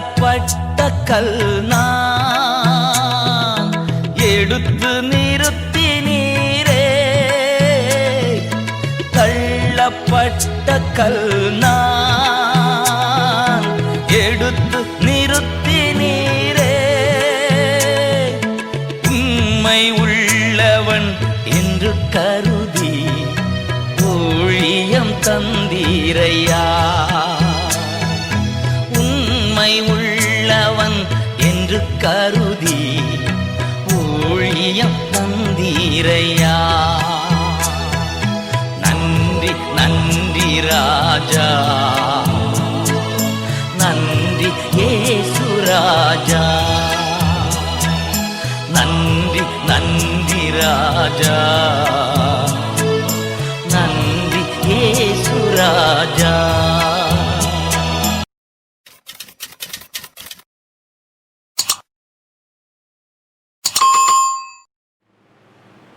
தள்ளப்பட்ட கல் நான் எடுத்து நிறுத்தினீரே. தள்ளப்பட்ட கல் நான் எடுத்து நிறுத்தினீரே. உண்மை உள்ளவன் என்று கருதி ஊழியம் தந்தீரையா. உண்மை உள்ளவன் என்று கருதி ஊழியம் தந்தீரையா. நன்றி நன்றி ராஜா, நன்றி இயேசு ராஜா. நன்றி நன்றி ராஜா, நன்றி இயேசு ராஜா.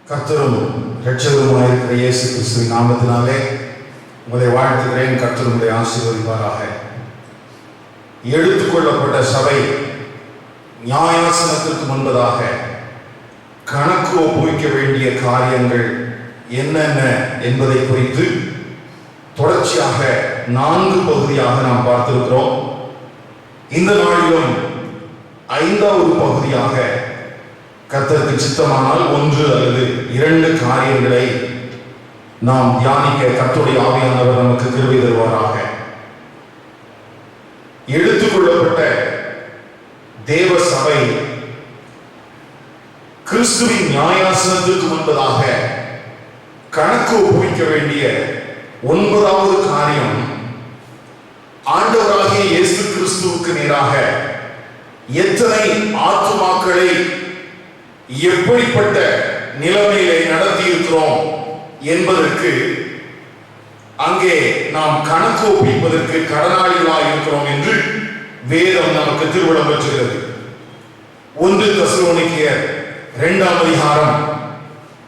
கர்த்தரும் இரட்சகருமாயிருக்கிற இயேசு கிறிஸ்துவின் நாமத்தினாலே உங்களை வாழ்த்துகிறேன். கர்த்தர் உங்களை ஆசீர்வதிப்பாராக. எடுத்துக்கொள்ளப்பட்ட சபை நியாயாசனத்திற்கு முன்பதாக கணக்கு ஒப்புவிக்க வேண்டிய காரியங்கள் என்னென்ன என்பதை குறித்து தொடர்ச்சியாக 4 பகுதியாக நாம் பார்த்திருக்கிறோம். இந்த நாளிலும் 5வது பகுதியாக கர்த்தருக்கு சித்தமானால் 1 அல்லது 2 காரியங்களை நாம் தியானிக்க கர்த்தருடைய ஆவியானவர் நமக்கு கிருபை தருவாராக. எடுத்துக்கொள்ளப்பட்ட தேவ சபை கிறிஸ்துவின் நியாயாசனத்திற்கு முன்பதாக கணக்கு ஒப்புவிக்க வேண்டிய 9வது காரியம், ஆண்டவராகிய இயேசு கிறிஸ்துவுக்கு நேராக எத்தனை ஆத்துமாக்களை எப்படிப்பட்ட நிலைமையிலே நடத்தி இருக்கிறோம் என்பதற்கு அங்கே நாம் கணக்கு ஒப்பிப்பதற்கு கடனாளிகளாக இருக்கிறோம் என்று வேதம் நமக்கு திருவிழம் பெற்றுகிறது. 1 தெசலோனிக்கேயர் 2ஆம் அதிகாரம்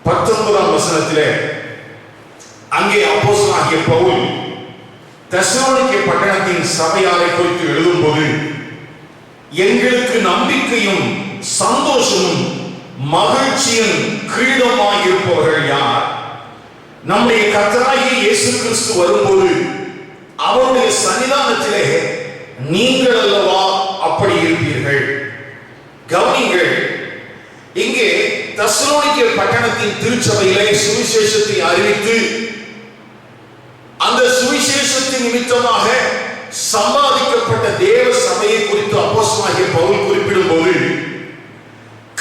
19ஆம் வசனத்திலே அங்கே அப்போஸ்தலனாகிய பவுல் தெசலோனிக்கே பட்டணத்தின் சபையாரை குறித்து எழுதும்போது, எங்களுக்கு நம்பிக்கையும் சந்தோஷமும் மகிழ்ச்சியின் கிரீடமாயிருப்பவர்கள் யார்? நம்முடைய கர்த்தராகிய இயேசு கிறிஸ்து வரும்போது அவருடைய சன்னிதானத்திலே நீங்கள் அல்லவா அப்படி இருப்பீர்கள். கவனிங்கள், இங்கே தெசலோனிக்கே பட்டணத்தின் திருச்சபையிலே சுவிசேஷத்தை அறிவித்து அந்த சுவிசேஷத்தின் நிமித்தமாக சம்பாதிக்கப்பட்ட தேவ சபையை குறித்து அப்போஸ்தலனாகிய பவுல் குறிப்பிடும் போது,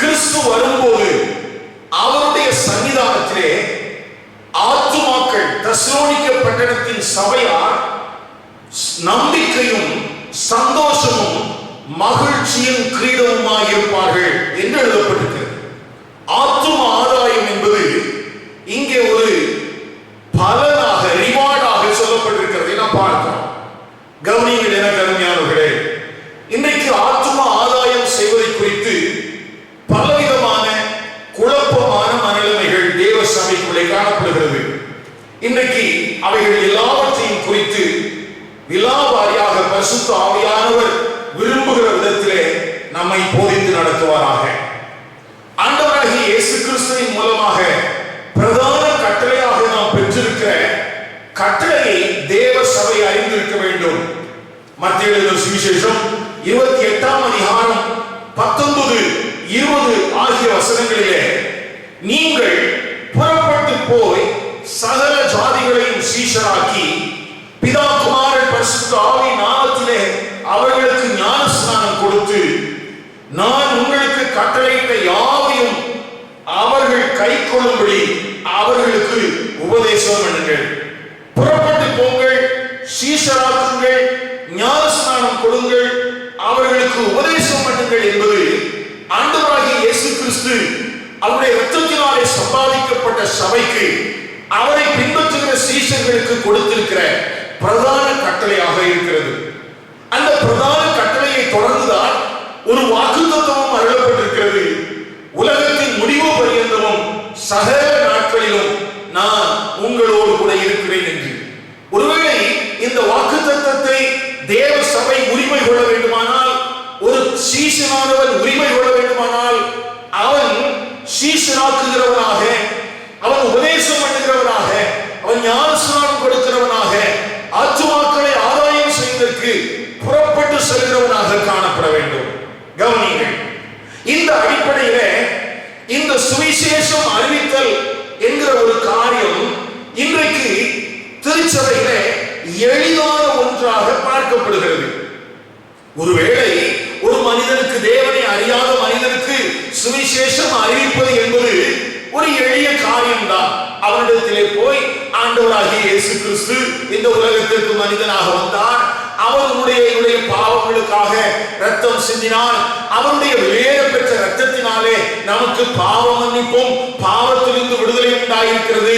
கிறிஸ்து வரும்போது அவருடைய சன்னிதானத்திலே ஆத்துமாக்கள் தெசலோனிக்கே பட்டணத்தின் சபையார் நம்பிக்கையும் சந்தோஷமும் மகிழ்ச்சியின் கிரீடமுமாய் இருப்பார்கள் என்று எழுதப்பட்டிருக்கிறது. ஆத்தும ஆதாயம் என்பது இங்கே ஒரு பலனாக, ரிவார்டாக சொல்லப்பட்டிருக்கிறது என பார்க்கிறோம். கவனியுங்கள் என கருமையானவர்களே, இன்றைக்கு ஆத்தும ஆதாயம் செய்வதை குறித்து பலவிதமான குழப்பமான மனநிலைமைகள் தேவ சபைக்குள்ளே காணப்படுகிறது. இன்றைக்கு அவைகள் எல்லாவற்றையும் குறித்து விலாவாரியாக பரிசுத்த ஆவியானவர் விரும்புகிற விதத்திலே நம்மை போதித்து நடத்துவாராக. ஆண்டவராகிய இயேசு கிறிஸ்துவின் மூலமாக பிரதான கட்டளையாக நாம் பெற்றிருக்கிற கட்டளையை தேவ சபை அறிந்திருக்க வேண்டும். மத்தேயு எழுதின சுவிசேஷம் 28ஆம் அதிகாரம் 19, 20 ஆகிய வசனங்களிலே, நீங்கள் புறப்பட்டு போய் சகல ஜாதிகளையும் சீஷராக்கி பிதா குமாரன் பரிசுத்த ஆவியின் நாமத்திலே அவர்களுக்கு ஞானஸ்நானம் கொடுத்து நான் உங்களுக்கு கட்டளையிட்ட யாவையும் அவர்கள் கைக்கொள்ளும்படி அவர்களுக்கு உபதேசம் பண்ணுங்கள். புறப்பட்டு போங்கள், சீஷராக்குங்கள், ஞானஸ்நானம் கொடுங்கள், அவர்களுக்கு உபதேசம் பண்ணுங்கள் என்பது ஆண்டவராகிய இயேசு கிறிஸ்து அவருடைய இரத்தத்தினாலே சம்பாதிக்கப்பட்ட சபைக்கு அவரை பின்பற்றுகிற சீஷர்களுக்கு கொடுத்திருக்கிற பிரதான கட்டளையாக இருக்கிறது. அந்த பிரதான கட்டளையை தொடர்ந்துதான் ஒரு வாக்குத்தத்தமும் அருளப்பட்டிருக்கிறது. உலகத்தின் முடிவு பரியந்தமும் சகல நாட்களிலும் நான் உங்களோடு கூட இருக்கிறேன் என்று. ஒருவேளை இந்த வாக்குத்தத்தத்தை தேவ சபை உரிமை கொள்ள வேண்டுமானால் சீஷனானவன் உரிமை கொள்ள வேண்டுமானால் அவன் சீஷனாக்குகிறவனாக, அவன் உபதேசம் பண்ணுகிறவனாக, அவன் ஞானஸ்நானம் கொடுக்கிறவனாக, ஆத்துமாக்களை ஆதாயம் செய்வதற்கு புறப்பட்டு செல்கிறவனாக காணப்பட வேண்டும். கவனிங்கள், இந்த அடிப்படையில இந்த சுவிசேஷம் அறிவித்தல் என்கிற ஒரு காரியம் இன்றைக்கு திருச்சபையில எளிதான ஒன்றாக பார்க்கப்படுகிறது. ஒருவேளை ஒரு மனிதனுக்கு, தேவனை அறியாத மனிதனுக்கு சுவிசேஷம் அறிவிப்பது என்பது ஒரு எளிய காரியம்தான். அவரிடத்திலே போய் ஆண்டவராகிய இயேசு கிறிஸ்து இந்த உலகத்திற்கு மனிதனாக வந்தார், அவருடைய பாவங்களுக்காக ரத்தம் சிந்தினார், அவருடைய விலையேற பெற்ற ரத்தத்தினாலே நமக்கு பாவ மன்னிப்பும் பாவத்திலிருந்து விடுதலை உண்டாயிருக்கிறது,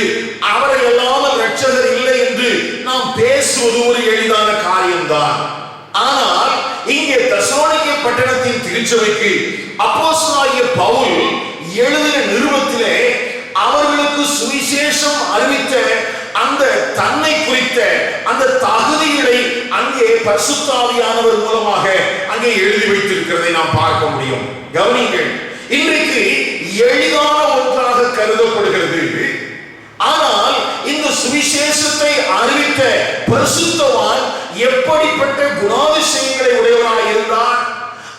அவரை அல்லாமல் இரட்சகர் இல்லை என்று நாம் பேசுவது ஒரு எளிதான காரியம்தான். ஆனால் இங்கே தெசலோனிக்கே பட்டணத்தின் திருச்சபைக்கு அப்போஸ்தலனாகிய பவுல் எழுதின நிருபத்திலே அவர்களுக்கு சுவிசேஷம் அறிவித்த அந்த தன்னை குறித்த அந்த தகுதிகளை அங்கே பரிசுத்த ஆவியானவர் மூலமாக அங்கே எழுதி வைத்திருக்கிறதை நாம் பார்க்க முடியும். கவனிங்கள், இன்றைக்கு எளிதான ஒன்றாக கருதப்படுகிறது. ஆனால் இந்த சுவிசேஷத்தை அறிவித்த பரிசுத்தவான் எப்படிப்பட்ட குணாதிசயங்களை உடையவராக இருந்தார்,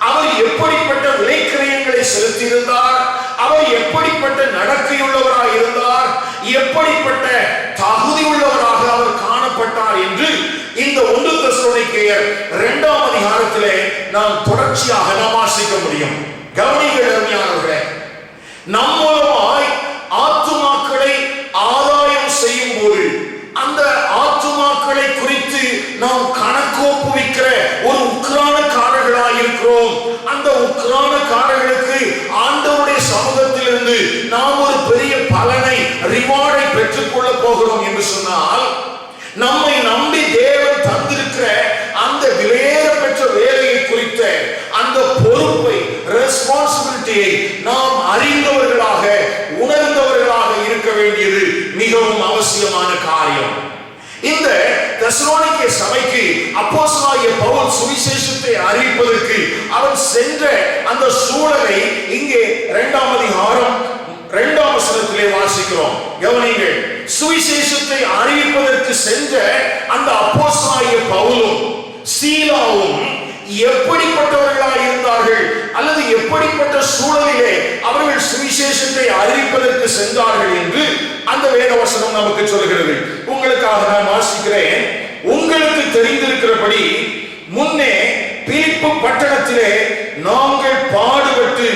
அவர் எப்படிப்பட்ட விலைக்கிரயங்களை செலுத்தியிருந்தார், அவர் எப்படிப்பட்ட நடக்கையுள்ளவராக இருந்தார், எப்படிப்பட்ட தகுதி உள்ளவராக அவர் காணப்பட்டார் என்று இந்த 1 தெசலோனிக்கேயர் 2ஆம் அதிகாரத்திலே நாம் தொடர்ச்சியாக நாம் வாசிக்க முடியும். கவனிங்கள் அருமையானவர்களே, நம் மூலமாய் ஆத்துமாக்களை ஆதாயம் செய்யும் போது அந்த ஆத்துமாக்களை குறித்து நாம் கணக்கோப்புவிக்கிற ஒரு உக்ரானக்காரர்களாக இருக்கிறோம். அந்த உக்ரானக்காரர்களுக்கு ஆண்டவருடைய சமூகத்திலிருந்து நாம் ஒரு பெரிய பலனை, ரிவார்டை பெற்றுக்கொள்ள போகிறோம் என்று சொன்னால், நம்மை நம்பி தேவன் தந்திருக்கிற அந்த விலையேற பெற்ற வேலையை குறித்த அந்த பொறுப்பை, ரெஸ்பான்சிபிலிட்டியை நாம் அறிந்தவர்களாக, உணர்ந்தவர்களாக இருக்க வேண்டியது மிகவும் அவசியமான காரியம். இந்த தெசலோனிக்கே சபைக்கு அப்போஸ்தலனாகிய பவுல் சுவிசேஷத்தை அறிவிப்பதற்கு அவன் சென்ற அந்த சூழலை இங்கே 2ஆம் அதிகாரம் 2ஆம் வசனத்திலே வாசிக்கிறோம். கவனிங்கள், சுவிசேஷத்தை அறிவிப்பதற்கு சென்ற அந்த அப்போஸ்தலனாகிய பவுலும் சீலாவும் எப்படிப்பட்டவர்களாக இருந்தார்கள், அல்லது எப்படிப்பட்ட சூழலிலே அவர்கள் சுவிசேஷத்தை அறிவிப்பதற்கு சென்றார்கள் என்று அந்த வேதவசனம் நமக்கு சொல்கிறது. உங்களுக்காக நான் வாசிக்கிறேன். உங்களுக்கு தெரிந்திருக்கிறபடி முன்னே பிலிப்பு பட்டணத்திலே நாங்கள் பாடுபட்டு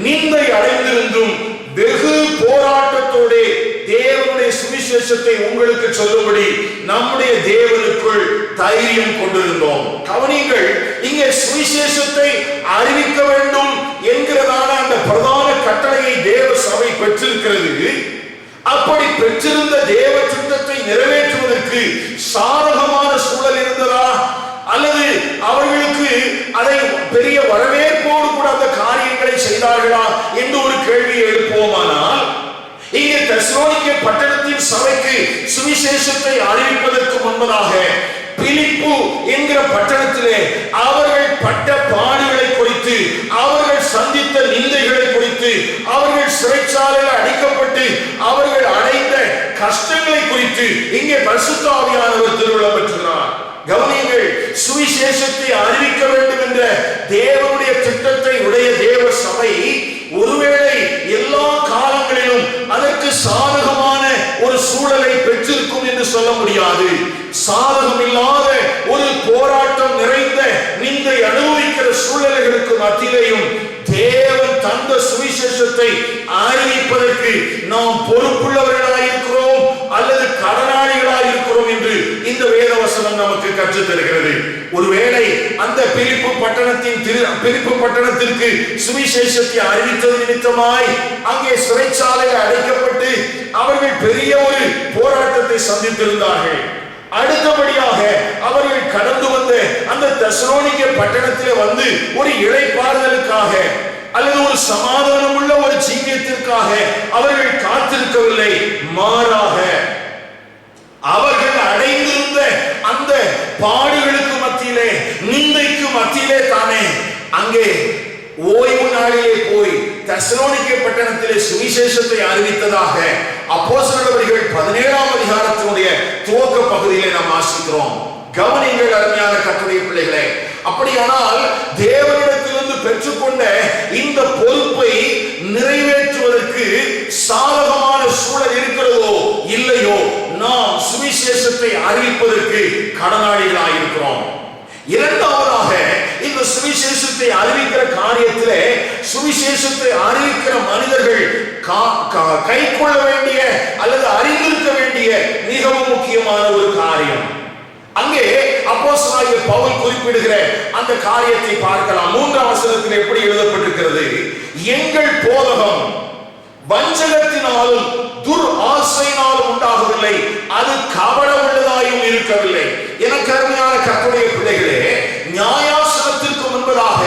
நிந்தை அடைந்திருந்தும் வெகு போராட்டத்தோட தேவனுடைய சுவிசேஷத்தை உங்களுக்கு சொல்லும்படி நம்முடைய தேவனுக்குள் தைரியம் கொண்டிருந்தோம். கவனிங்கள், இங்கே சுவிசேஷத்தை அறிவிக்க வேண்டும் என்கிறதான அந்த பிரதான கட்டளையை தேவ சபை பெற்றிருக்கிறது. அப்படி பெற்றிருந்த தேவ திட்டத்தை நிறைவேற்றுவதற்கு சாதகமான சூழல் இருந்ததா, அல்லது அவர்களுக்கு அதை பெரிய வரவேற்போடு கூட அந்த காரியங்களை செய்தார்களா என்று ஒரு கேள்வியை எழுப்புவோமானால், இங்கே தெசலோனிக்கே பட்டணத்தின் சபைக்கு சுவிசேஷத்தை அறிவிப்பதற்கு முன்பதாக பிலிப்பு என்கிற பட்டணத்திலே அவர்கள் பட்ட பாடுகளை குறித்து, அவர்கள் சந்தித்த நிந்தைகளை குறித்து, அவர்கள் சிறைச்சாலையில் அடைக்கப்பட்டு அவர்கள் அடைந்த கஷ்டங்களை குறித்து இங்கே பரிசுத்த ஆவியானவர் திருவுளம் பெற்றுகிறார். கவனியுங்கள், சுவிசேஷத்தை அறிவிக்க வேண்டும் என்ற தேவனுடைய திட்டத்தை உடைய தேவ சபை ஒருவேளை எல்லா காலங்களிலும் அதற்கு சாதகமான ஒரு சூழலை பெற்றிருக்கும் என்று சொல்ல முடியாது. சாதகம் இல்லாத ஒரு போராட்டம் நிறைந்த நிந்தை அனுபவிக்கிற சூழல்களுக்கு மத்தியிலேயும் தேவன் தந்த சுவிசேஷத்தை அறிவிப்பதற்கு நாம் பொறுப்புள்ளவர்களாயிருக்கிறோம் அல்லது கடனாளிகளாயிருக்கிறோம் என்று இந்த வேதவசனம் நமக்கு கற்றுத் தருகிறது. ஒருவேளை அந்த பிலிப்பு பட்டணத்திற்கு சுவிசேஷத்தை அறிவித்தது நிமித்தமாய் அங்கே சிறைச்சாலையில் அடைக்கப்பட்டு அவர்கள் பெரிய ஒரு போராட்டத்தை சந்தித்திருந்தார்கள். அடுத்தபடியாக அவர்கள் கடந்து வந்த அந்த தெசலோனிக்கே பட்டணத்திலே வந்து ஒரு இளைப்பாறுதலுக்காக அல்லது ஒரு சமாதானம் உள்ள ஒரு ஜீவியத்திற்காக அவர்கள் காத்திருக்கவில்லை. மாறாக அவர்கள் அடைந்திருந்த அந்த பாடுகளுக்கு மத்தியிலே, நிந்தைக்கு மத்தியிலே தானே அங்கே ஓய்வு நாளிலே போய் தெசலோனிக்கே பட்டணத்திலே சுவிசேஷத்தை அறிவித்ததாக அப்போஸ்தலர் நடவடிக்கைகள் 17ஆம் அதிகாரத்தினுடைய துவக்க பகுதியிலே நாம் வாசிக்கிறோம். கவனிங்கள் அருமையான கர்த்தருடைய பிள்ளைகளே. அப்படியானால் தேவனிடத்திலிருந்து பெற்றுக்கொண்ட இந்த பொறுப்பை நிறைவேற்றுவதற்கு சாதகமான சூழல் இருக்கிறதோ இல்லையோ, நாம் சுவிசேஷத்தை அறிவிப்பதற்கு கடனாளிகளாயிருக்கிறோம். இரண்டாவதாக, இந்த சுவிசேஷத்தை அறிவிக்கிற காரியத்திலே சுவிசேஷத்தை அறிவிக்கிற மனிதர்கள் கை கொள்ள வேண்டிய அல்லது அறிந்திருக்க வேண்டிய மிகவும் முக்கியமான ஒரு காரியம். அங்கே அப்போஸ்தலனாகிய பவுல் குறிப்பிடுகிற அந்த காரியத்தை பார்க்கலாம். 3ஆம் வசனத்தில் எப்படி எழுதப்பட்டிருக்கிறது? எங்கள் போதகம் வஞ்சகத்தினாலும் துர் ஆசையினாலும் உண்டாகவில்லை, அது கபட உள்ளதாயும் இருக்கவில்லை. எனக்கு அருமையான கர்த்தருடைய பிள்ளைகளே, நியாயாசனத்திற்கு முன்பதாக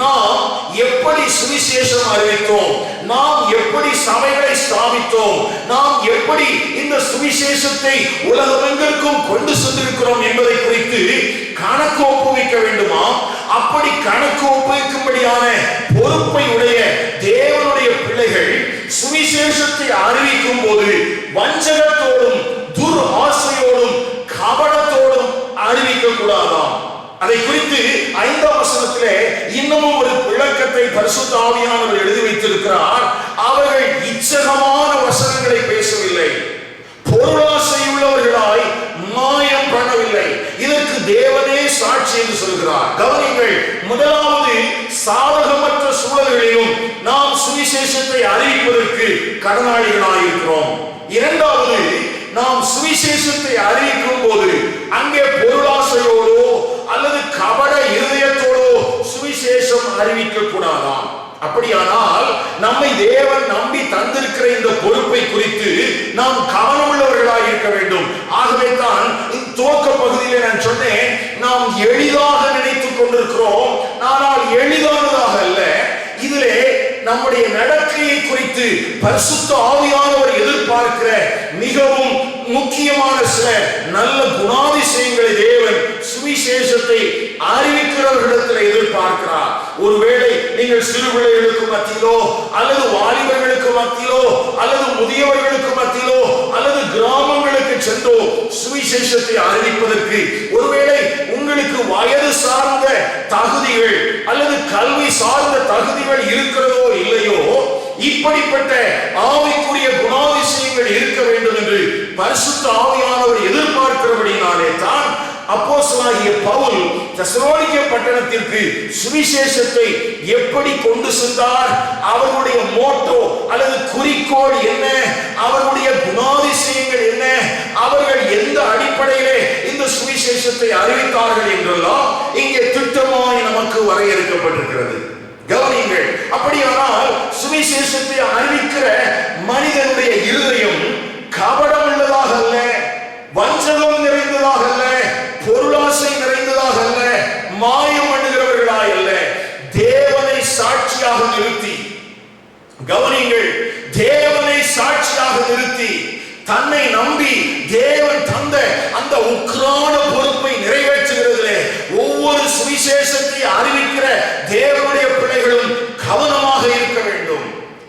நாம் எப்படி சுவிசேஷம் அறிவித்தோம், நாம் எப்படி சபைகளை ஸ்தாபித்தோம், நாம் எப்படி இந்த சுவிசேஷத்தை உலகமெங்கிற்கும் கொண்டு சென்றிருக்கிறோம் என்பதை குறித்து கணக்கு ஒப்புவிக்க வேண்டுமா? அப்படி கணக்கு ஒப்புவிக்கும்படியான பொறுப்பை உடைய தேவனுடைய பிள்ளைகள் சுவிசேஷத்தை அறிவிக்கும் போது வஞ்சகத்தோடும் துர் ஆசையோடும் கபடத்தோடும் அறிவிக்க கூடாதாம். அதை குறித்து 5ஆம் வசனத்திலே இன்னமும் ஒரு விளக்கத்தை பரிசுத்த ஆவியானவர் எழுதி வைத்திருக்கிறார். அவர்கள் இச்சகமான வசனங்களை பேசவில்லை, பொருளாசையுள்ளவர்களாய் மாயம் பண்ணவில்லை. இதற்கு தேவனே சாட்சி என்று சொல்கிறார். கவனிங்கள், முதலாவது, சாதகமற்ற சூழல்களிலும் நாம் சுவிசேஷத்தை அறிவிப்பதற்கு கடனாளிகளாயிருக்கிறோம். இரண்டாவது, நாம் சுவிசேஷத்தை அறிவிக்கும் போது அங்கே பொருளாசையோடோ அல்லது கபட இருதயத்தோடோ சுவிசேஷம் அறிவிக்க கூடாதாம். அப்படியானால் நம்மை தேவன் நம்பி தந்திருக்கிற இந்த பொறுப்பை குறித்து நாம் கவனமுள்ளவர்களாக இருக்க வேண்டும். ஆகவே தான் இந்த துவக்க பகுதியிலே நான் சொன்னேன், நாம் எளிதாக நினைத்துக் கொண்டிருக்கிறோம், ஆனால் எளிதானதாக அல்ல. இதிலே நம்முடைய நடக்கையை குறித்து பரிசுத்த ஆவியானவர் எதிர்பார்க்கிற மிகவும் முக்கியமான சில நல்ல குணாதிசயங்களை தேவன் சுவிசேஷத்தை அறிவிக்கிறவர்களிடத்தில் எதிர்பார்க்கிறார். ஒருவேளை நீங்கள் சிறு பிள்ளைகளுக்கு மத்தியிலோ அல்லது வாலிபர்களுக்கு மத்தியிலோ அல்லது முதியவர்களுக்கு மத்தியிலோ அல்லது கிராமங்களுக்கு சென்றோ சுவிசேஷத்தை அறிவிப்பதற்கு ஒருவேளை உங்களுக்கு வயது சார்ந்த தகுதிகள் அல்லது கல்வி சார்ந்த தகுதிகள் இருக்கிறதோ இல்லையோ, இப்படிப்பட்ட ஆவிக்குரிய குணாதிசயங்கள் இருக்க வேண்டும் என்று பரிசுத்த ஆவியானவர் எதிர்பார்க்கிறபடினாலே தான் அப்போஸ்தலனாகிய பவுல் தெசலோனிக்கே பட்டணத்திற்கு சுவிசேஷத்தை எப்படி கொண்டு சென்றார், அவருடைய மோட்டோ அல்லது குறிக்கோள் என்ன, அவருடைய குணாதிசயங்கள் என்ன, அவர்கள் எந்த அடிப்படையிலே இந்த சுவிசேஷத்தை அறிவித்தார்கள் என்றெல்லாம் இங்கே திட்டமாய் நமக்கு வரையறுக்கப்பட்டிருக்கிறது. கவனிங்கள், அப்படியானால் சுவிசேஷத்தை அறிவிக்கிற மனிதனுடைய இருதயம் கபடம் உள்ளதாக அல்ல, வஞ்சகம் நிறைந்ததாக அல்ல, பொருளாசை நிறைந்ததாக அல்ல, மாயம் பண்ணுகிறவர்களாய் அல்ல, தேவனை சாட்சியாக நிறுத்தி, கவனிங்கள், தேவனை சாட்சியாக நிறுத்தி தன்னை நம்பி தேவன் தந்த அந்த உக்கிரான பொறுப்பை நிறைவேற்றுகிறதிலே ஒவ்வொரு சுவிசேஷத்தை அறிவிக்கிற தேவனுடைய பிள்ளைகளும் கவனமாக இருக்க வேண்டும்.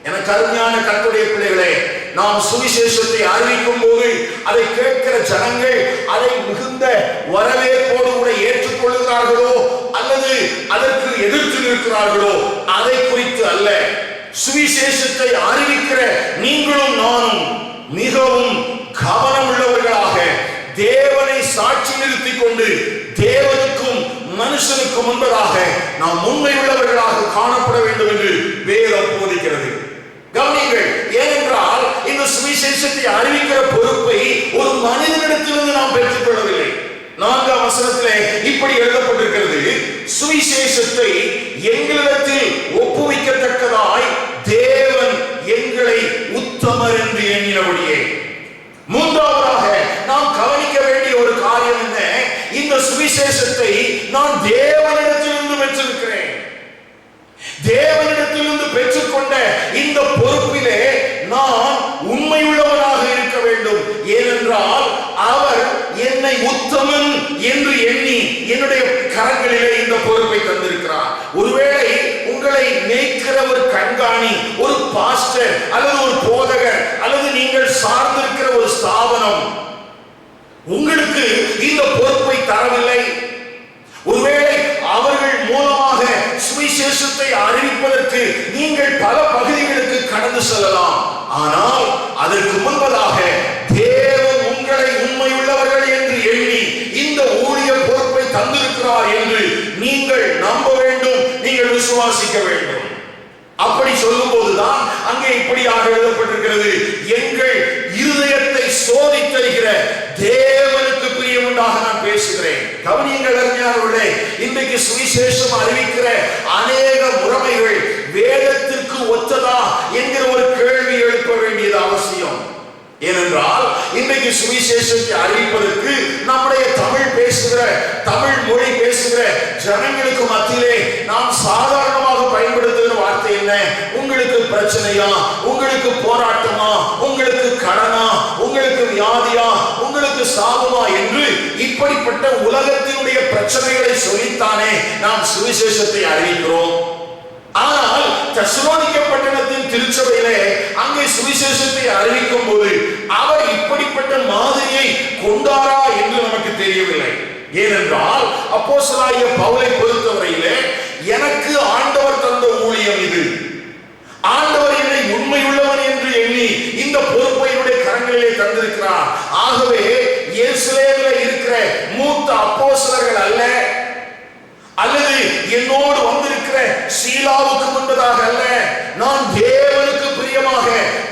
எனக்கு அருமையான கர்த்தருடைய பிள்ளைகளே, நாம் சுவிசேஷத்தை அறிவிக்கும் போது அதை கேட்கிற ஜனங்கள் அதை மிகுந்த வரவேற்போடு கூட ஏற்றுக்கொள்கிறார்களோ அல்லது அதற்கு எதிர்த்து நிற்கிறார்களோ அதை குறித்து அல்ல. சுவிசேஷத்தை அறிவிக்கிற நீங்களும் நானும் மிகவும் கவனம் உள்ளவர்களாக தேவனை சாட்சி நிறுத்திக் கொண்டு தேவனுக்கும் மனுஷனுக்கு முன்பதாக நாம் உண்மை உள்ளவர்களாக காணப்பட வேண்டும் என்று வேதம் போதிக்கிறது. கவனிங்கள், ஏனென்றால் இந்த சுவிசேஷத்தை அறிவிக்கிற பொறுப்பை ஒரு மனிதனிடத்திலிருந்து நாம் பெற்றுக் கொள்ளவில்லை. 4ஆம் வசனத்திலே இப்படி எழுதப்பட்டிருக்கிறது, சுவிசேஷத்தை எங்களிடத்தில் ஒப்புவிக்கத்தக்கதாய் தேவன் எங்களை உத்தமர் என்று எண்ணினபடியே. மூன்றாவதாக நாம் கவனிக்க வேண்டிய ஒரு காரியம் என்ன, இந்த சுவிசேஷத்தை நான் தேவனிடத்திலிருந்து பெற்றிருக்கிறேன். தேவனிடத்திலிருந்து பெற்றுக்கொண்ட இந்த பொறுப்பிலே நான் உண்மையுள்ளவராக இருக்க வேண்டும். ஏனென்றால் அவர் என்னை உத்தமன் என்று எண்ணி என்னுடைய கரங்களிலே இந்த பொறுப்பை தந்திருக்கிறார். ஒருவேளை உங்களை கண்காணி, ஒரு பாஸ்டர் அல்லது ஒரு போதகர் அல்லது நீங்கள் சார்ந்திருக்கிற ஒரு ஸ்தாபனம் உங்களுக்கு இந்த பொறுப்பை தரவில்லை. ஒருவேளை அவர்கள் மூலமாக சுவிசேஷத்தை அறிவிப்பதற்கு நீங்கள் பல பகுதிகளுக்கு கடந்து செல்லலாம். ஆனால் அதற்கு முன்பதாக தேவன் உங்களை உண்மையுள்ளவர்கள் என்று எண்ணி இந்த ஊழிய பொறுப்பை தந்திருக்கிறார் என்று நீங்கள் நம்ப வேண்டும், நீங்கள் விசுவாசிக்க வேண்டும். அப்படி சொல்லும் போதுதான் அங்கே இப்படியாக எழுதப்பட்டிருக்கிறது, எங்கள் இருதயத்தை சோதித்தருகிற தேவனுக்கு பிரியமுண்டாக நான் பேசுகிறேன். கவனியங்கள் அருமையானவர்களே, இன்றைக்கு சுவிசேஷம் அறிவிக்கிற அநேக முறைமைகள் வேதத்திற்கு ஒத்ததா என்கிற ஒரு கேள்வி எழுப்ப வேண்டியது அவசியம். ஏனென்றால் இன்றைக்கு சுவிசேஷத்தை அறிவிப்பதற்கு நம்முடைய தமிழ் மொழி பேசுகிற ஜனங்களுக்கு மத்தியிலே நாம் சாதாரணமாக பயன்படுத்துகிற வார்த்தை என்ன? உங்களுக்கு பிரச்சனையா, உங்களுக்கு போராட்டமா, உங்களுக்கு கடனா, உங்களுக்கு வியாதியா, உங்களுக்கு சாபமா என்று இப்படிப்பட்ட உலகத்தினுடைய பிரச்சனைகளை சொல்லித்தானே நாம் சுவிசேஷத்தை அறிவிக்கிறோம். ஆனால் தெசலோனிக்க பட்டணத்தின் திருச்சபையிலே அங்கே சுவிசேஷத்தை அறிவிக்கும் போது அவர் இப்படிப்பட்ட மாதிரியை கொண்டாரா என்று நமக்கு தெரியவில்லை. ஏனென்றால் அப்போஸ்தலனாகிய பவுலை பொறுத்தவரையிலே, எனக்கு ஆண்டவர் தந்த ஊழியம் இது, ஆண்டவர் என்னை உண்மையுள்ளவன் என்று எண்ணி இந்த பொறுப்பை என்னுடைய கரங்களிலே தந்திருக்கிறார். ஆகவே எருசலேமில் இருக்கிற மூத்த அப்போஸ்தலர்கள் அல்லது என்னோடு வந்திருக்கிற சீலாவுக்கு முன்பதாக அல்ல, நான் தேவனுக்கு பிரியமாக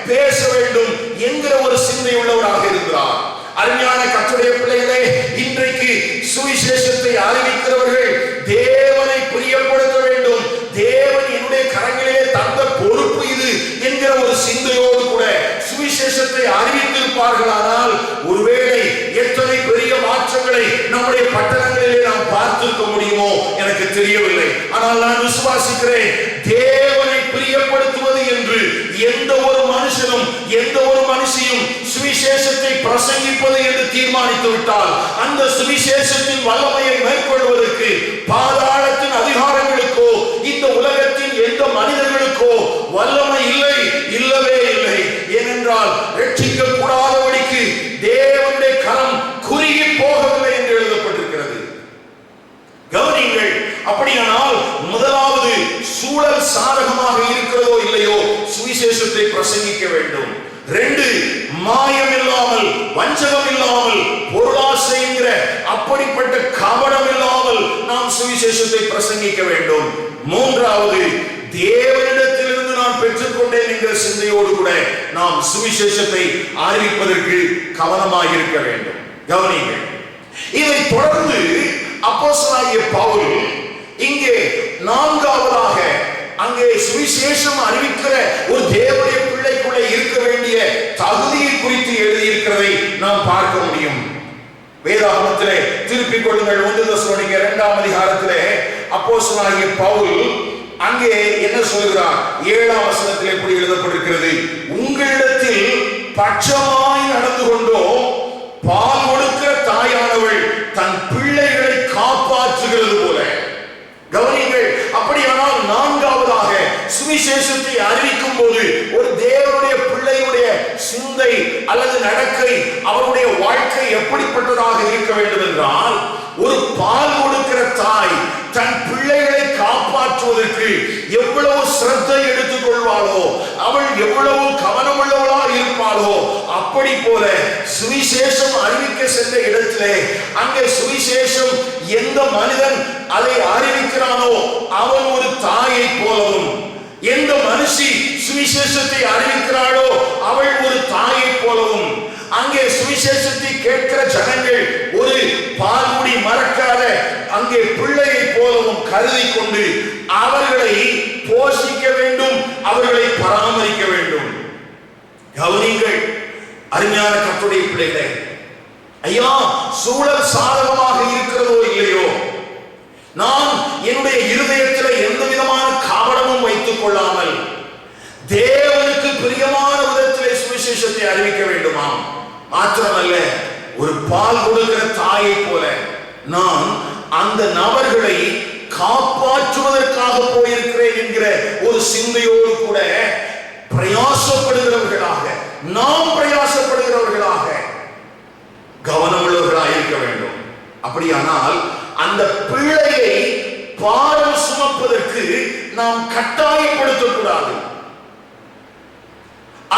பேச வேண்டும் என்கிற ஒரு சிந்தை உள்ளவராக இருக்கிறார். அருமையான கர்த்தருடைய பிள்ளைகளே, இன்றைக்கு சுவிசேஷத்தை அறிவிக்கிறவர்கள் தேவனை பிரியப்படுத்த வேண்டும், தேவன் என்னுடைய கரங்களிலே தந்த பொறுப்பு இது என்கிற ஒரு சிந்தையோடு கூட சுவிசேஷத்தை அறிவித்திருப்பார்களானால் ஒருவேளை எத்தனை பெரிய மாற்றங்களை நம்முடைய பட்டணங்களிலே நாம் பார்த்திருக்க முடியுமோ எனக்கு தெரியவில்லை. ஆனால் நான் விசுவாசிக்கிறேன், தேவனை பிரியப்படுத்துவது என்று எந்த ஒரு மனுஷனும் எந்த ஒரு மனுஷியும் சுவிசேஷத்தை பிரசங்கிப்பது என்று தீர்மானித்து விட்டால் அந்த சுவிசேஷத்தின் வல்லமையை மேற்கொள்வதற்கு பாதாளத்தின் அதிகாரங்களுக்கோ இந்த உலகத்தின் எந்த மனிதர்களுக்கோ வல்லமை இல்லை, இல்லவே இல்லை. ஏனென்றால் ரட்சிக்க கூடாதபடிக்கு தேவனுடைய கரம் குறுகி போகவில்லை என்று எழுதப்பட்டிருக்கிறது. கவனிங்கள். அப்படியானால் முதலாவது சூழல் சாதகமாக இருக்கிறதோ இல்லையோ சுவிசேஷத்தை பிரசங்கிக்க வேண்டும். 2, மாயம் இல்லாமல், வஞ்சகம் இல்லாமல், பொருளாசை என்கிற அப்படிப்பட்ட கபடம் இல்லாமல் நாம் சுவிசேஷத்தை பிரசங்கிக்க வேண்டும். 3வது, தேவனிடத்திலிருந்து நான் பெற்றுக்கொண்டேன் என்கிற சிந்தையோடு கூட நாம் சுவிசேஷத்தை அறிவிப்பதற்கு கவனமாக இருக்க வேண்டும். கவனிங்கள். இதை தொடர்ந்து அப்போஸ்தலனாகிய பவுல் இங்கே 4வதாக அங்கே சுவிசேஷம் அறிவிக்கிற ஒரு தேவனுடைய பிள்ளைக்குள்ளே இருக்க வேண்டிய தகுதியை குறித்து எழுதியிருக்கிறதை நாம் பார்க்க முடியும். வேதாகமத்திலே திருப்பிக் கொள்ளுங்கள். 1 தெசலோனிக்கேயர் 2ஆம் அதிகாரத்திலே அப்போஸ்தலனாகிய பவுல் அங்கே என்ன சொல்கிறார்? 7ஆம் வசனத்தில் எப்படி எழுதப்பட்டிருக்கிறது? உங்களிடத்தில் பட்சமாய் நடந்து கொண்டோ பால் கொடுக்கிற தாயானவள் தன் பிள்ளைகளை காப்பாற்றுகிறது போல. கவனிங்கள். அப்படியானால் 4வதாக சுவிசேஷத்தை அறிவிக்கும் போது ஒரு தேவனுடைய பிள்ளையுடைய சிந்தை அல்லது நடக்கை, அவருடைய வாழ்க்கை எப்படிப்பட்டதாக இருக்க வேண்டும் என்றால், ஒரு பால் கொடுக்கிற தாய் தன் பிள்ளைகளை காப்பாற்றுவதற்கு எவ்வளவு சிரத்தை எடுத்துக் கொள்வாளோ, அவள் எவ்வளவு கவனமுள்ளவளா இருப்பாளோ, அப்படி போல சுவிசேஷம் அறிவிக்க சென்ற இடத்திலே அங்கே சுவிசேஷம் எந்த மனிதன் அதை அறிவிக்கிறானோ அவன் ஒரு தாயை போலவும், எந்த மனுஷி சுவிசேஷத்தை அறிவிக்கிறாளோ அவள் ஒரு தாயை போலவும், அங்கே சுவிசேஷத்தை கேட்கிற ஜனங்கள் ஒரு பால்குடி மறக்காத அங்கே பிள்ளையை போலவும் கருதி கொண்டு அவர்களை போஷிக்க வேண்டும், அவர்களை பராமரிக்க வேண்டும். கவனிங்கள். அருமையான கர்த்தருடைய பிள்ளைகளே, ஐயா, சூழல் சாதகமாக இருக்கிறதோ இல்லையோ, நான் என்னுடைய இருதயத்தில் எந்த விதமான கபடமும் வைத்துக் கொள்ளாமல் தேவனுக்கு பிரியமான விதத்திலே சுவிசேஷத்தை அறிவிக்க வேண்டுமா? மாத்திரமல்ல, ஒரு பால் கொடுக்கிற தாயை போல நான் அந்த நபர்களை காப்பாற்றுவதற்காக போயிருக்கிறேன் என்கிற ஒரு சிந்தையோடு கூட பிரயாசப்படுகிறவர்களாக, நாம் பிரயாசப்படுகிறவர்களாக கவனமுள்ளவர்களாக இருக்க வேண்டும். அப்படியானால் அந்த பிள்ளையை பாரம் சுமப்பதற்கு நாம் கட்டாயப்படுத்தக்கூடாது.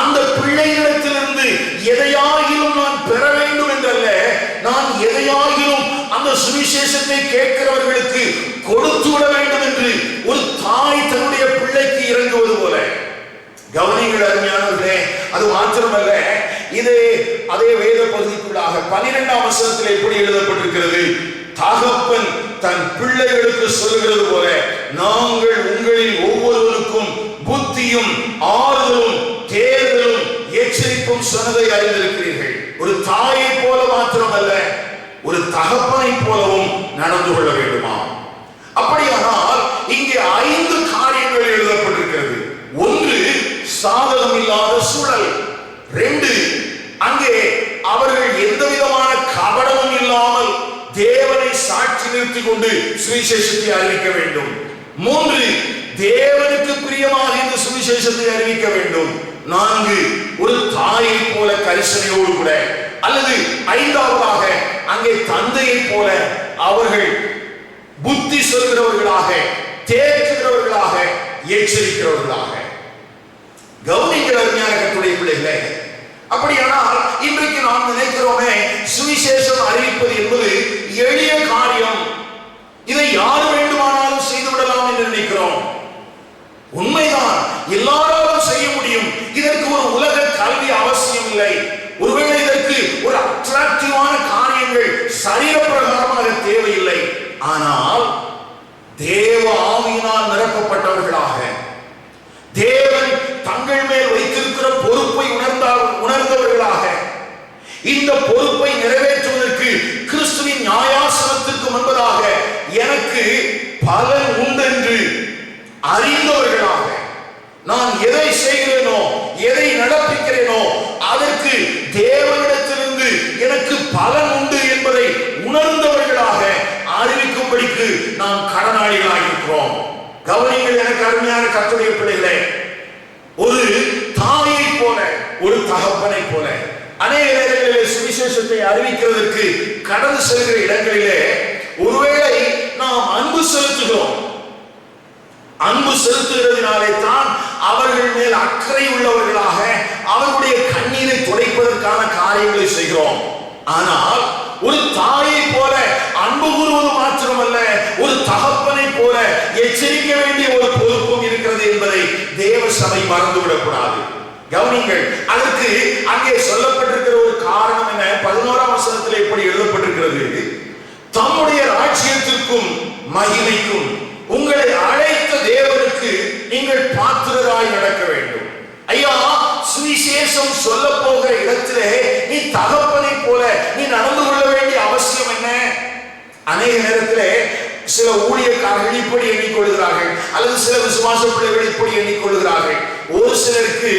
அந்த பிள்ளைகளிடத்திலிருந்து எதையாகிலும் நான் பெற வேண்டும் என்றல்ல, நான் எதையாகிலும் அந்த சுவிசேஷத்தை கேட்கிறவர்களுக்கு கொடுத்து விட வேண்டும் என்று ஒரு தாய் தன்னுடைய பிள்ளைக்கு இறங்குவது போல. கவனிங்கள் அருமையானவர்களே, அது மாத்திரமல்ல, அதே வேத பகுதிக்குள்ளாக 12ஆம் வசனத்தில் எப்படி எழுதப்பட்டிருக்கிறது? தகப்பன் தன் பிள்ளைகளுக்கு சொல்லுகிறது போல, நாங்கள் உங்களில் ஒவ்வொருவருக்கும் புத்தியும் ஆறுதலும் தேர்தலும் எச்சரிப்பும் சொன்னதை அறிந்திருக்கிறீர்கள். ஒரு தாயை போல மாத்திரமல்ல, ஒரு தகப்பனை போலவும் நடந்து கொள்ள வேண்டுமா? அப்படியானால் இங்கே 5 காரியங்கள் எழுதப்பட்டிருக்கிறது. 1, சாதகம் இல்லாத சூழல். 2, அங்கே அவர்கள் எந்த விதமான கபடமும் இல்லாமல் தேவனை சாட்சி நிறுத்திக் கொண்டு சுவிசேஷத்தை அறிவிக்க வேண்டும். 3, தேவனுக்கு பிரியமாக இந்த சுவிசேஷத்தை அறிவிக்க வேண்டும். 4, ஒரு தாயை போல கரிசனையோடு கூட, அல்லது 5வதாக அங்கே தந்தையை போல அவர்கள் புத்தி சொல்கிறவர்களாக, தேற்றுகிறவர்களாக, எச்சரிக்கிறவர்களாக. கவனிக்கிற அருமையான கர்த்தருடைய பிள்ளைகளே, அப்படியானால் இன்றைக்கு நாம் நினைக்கிறோமே சுவிசேஷம் அறிவிப்பது என்பது எளிய காரியம், இதை யார் வேண்டுமானாலும் செய்து விடலாம் என்று நினைக்கிறோம். உண்மைதான், எல்லாராலும் செய்ய முடியும். இதற்கு ஒரு உலக கல்வி அவசியம் இல்லை. ஒருவேளை இதற்கு ஒரு அட்ராக்டிவான காரியங்கள் சரீர பிரகாரமாக தேவையில்லை. ஆனால் தேவ ஆவியினால் நிரப்பப்பட்டவர்களாக, தேவன் தங்கள் மேல் வைத்திருக்கிற பொறுப்பை உணர்ந்தவர்களாக, இந்த பொறுப்பை நிறைவேற்றுவதற்கு கிறிஸ்துவின் நியாயாசனத்திற்கு முன்பதாக எனக்கு பலன் உண்டென்று அறிந்தவர்களாக, நான் எதை செய்கிறேனோ, எதை நடப்பிக்கிறேனோ அதற்கு தேவனிடத்திலிருந்து எனக்கு பலன் உண்டு என்பதை உணர்ந்தவர்களாக அறிவிக்கும்படிக்கு நாம் கடனாளிகளாக இருக்கிறோம். கவனிங்கள் எனக்கு அருமையான கர்த்தருடைய பிள்ளைகளே, ஒரு தாயை போல, ஒரு தகப்பனை போல அநேக நேரங்களிலே சுவிசேஷத்தை அறிவிக்கிறதற்கு கடந்து செல்கிற இடங்களிலே ஒருவேளை நாம் அன்பு செலுத்துகிறோம். அன்பு செலுத்துகிறதுனாலே தான் அவர்கள் மேல் அக்கறை உள்ளவர்களாக அவர்களுடைய கண்ணீரை துடைப்பதற்கான காரியங்களை செய்கிறோம். ஆனால் ஒரு தாயை போல அன்பு கூறுவது மாத்திரமல்ல, ஒரு தகப்பனை போல எச்சரிக்க வேண்டிய ஒரு பொறுப்பும் இருக்கிறது என்பதை தேவ சபை மறந்துவிடக்கூடாது. கவனிங்கள், அதற்கு அங்கே சொல்லப்பட்டிருக்கிற ஒரு காரணம் என்ன? 11ஆம் வசனத்தில் எப்படி எழுதப்பட்டிருக்கிறது? தம்முடைய ராஜ்யத்திற்கும் மகிமைக்கும் உங்களை அழைத்த தேவனுக்கு நீங்கள் பாத்திரராய் நடக்க வேண்டும். ஐயா, சுவிசேஷம் சொல்ல போகிற இடத்திலே நீ தகப்பனை போல நீ நடந்து கொள்ள வேண்டிய அவசியம் என்ன? அநேக நேரத்திலே சில ஊழியக்காரர்கள் இப்படி எண்ணிக்கொள்கிறார்கள், அல்லது சில விசுவாச பிள்ளைகள் இப்படி எண்ணிக்கொள்கிறார்கள். ஒரு சிலருக்கு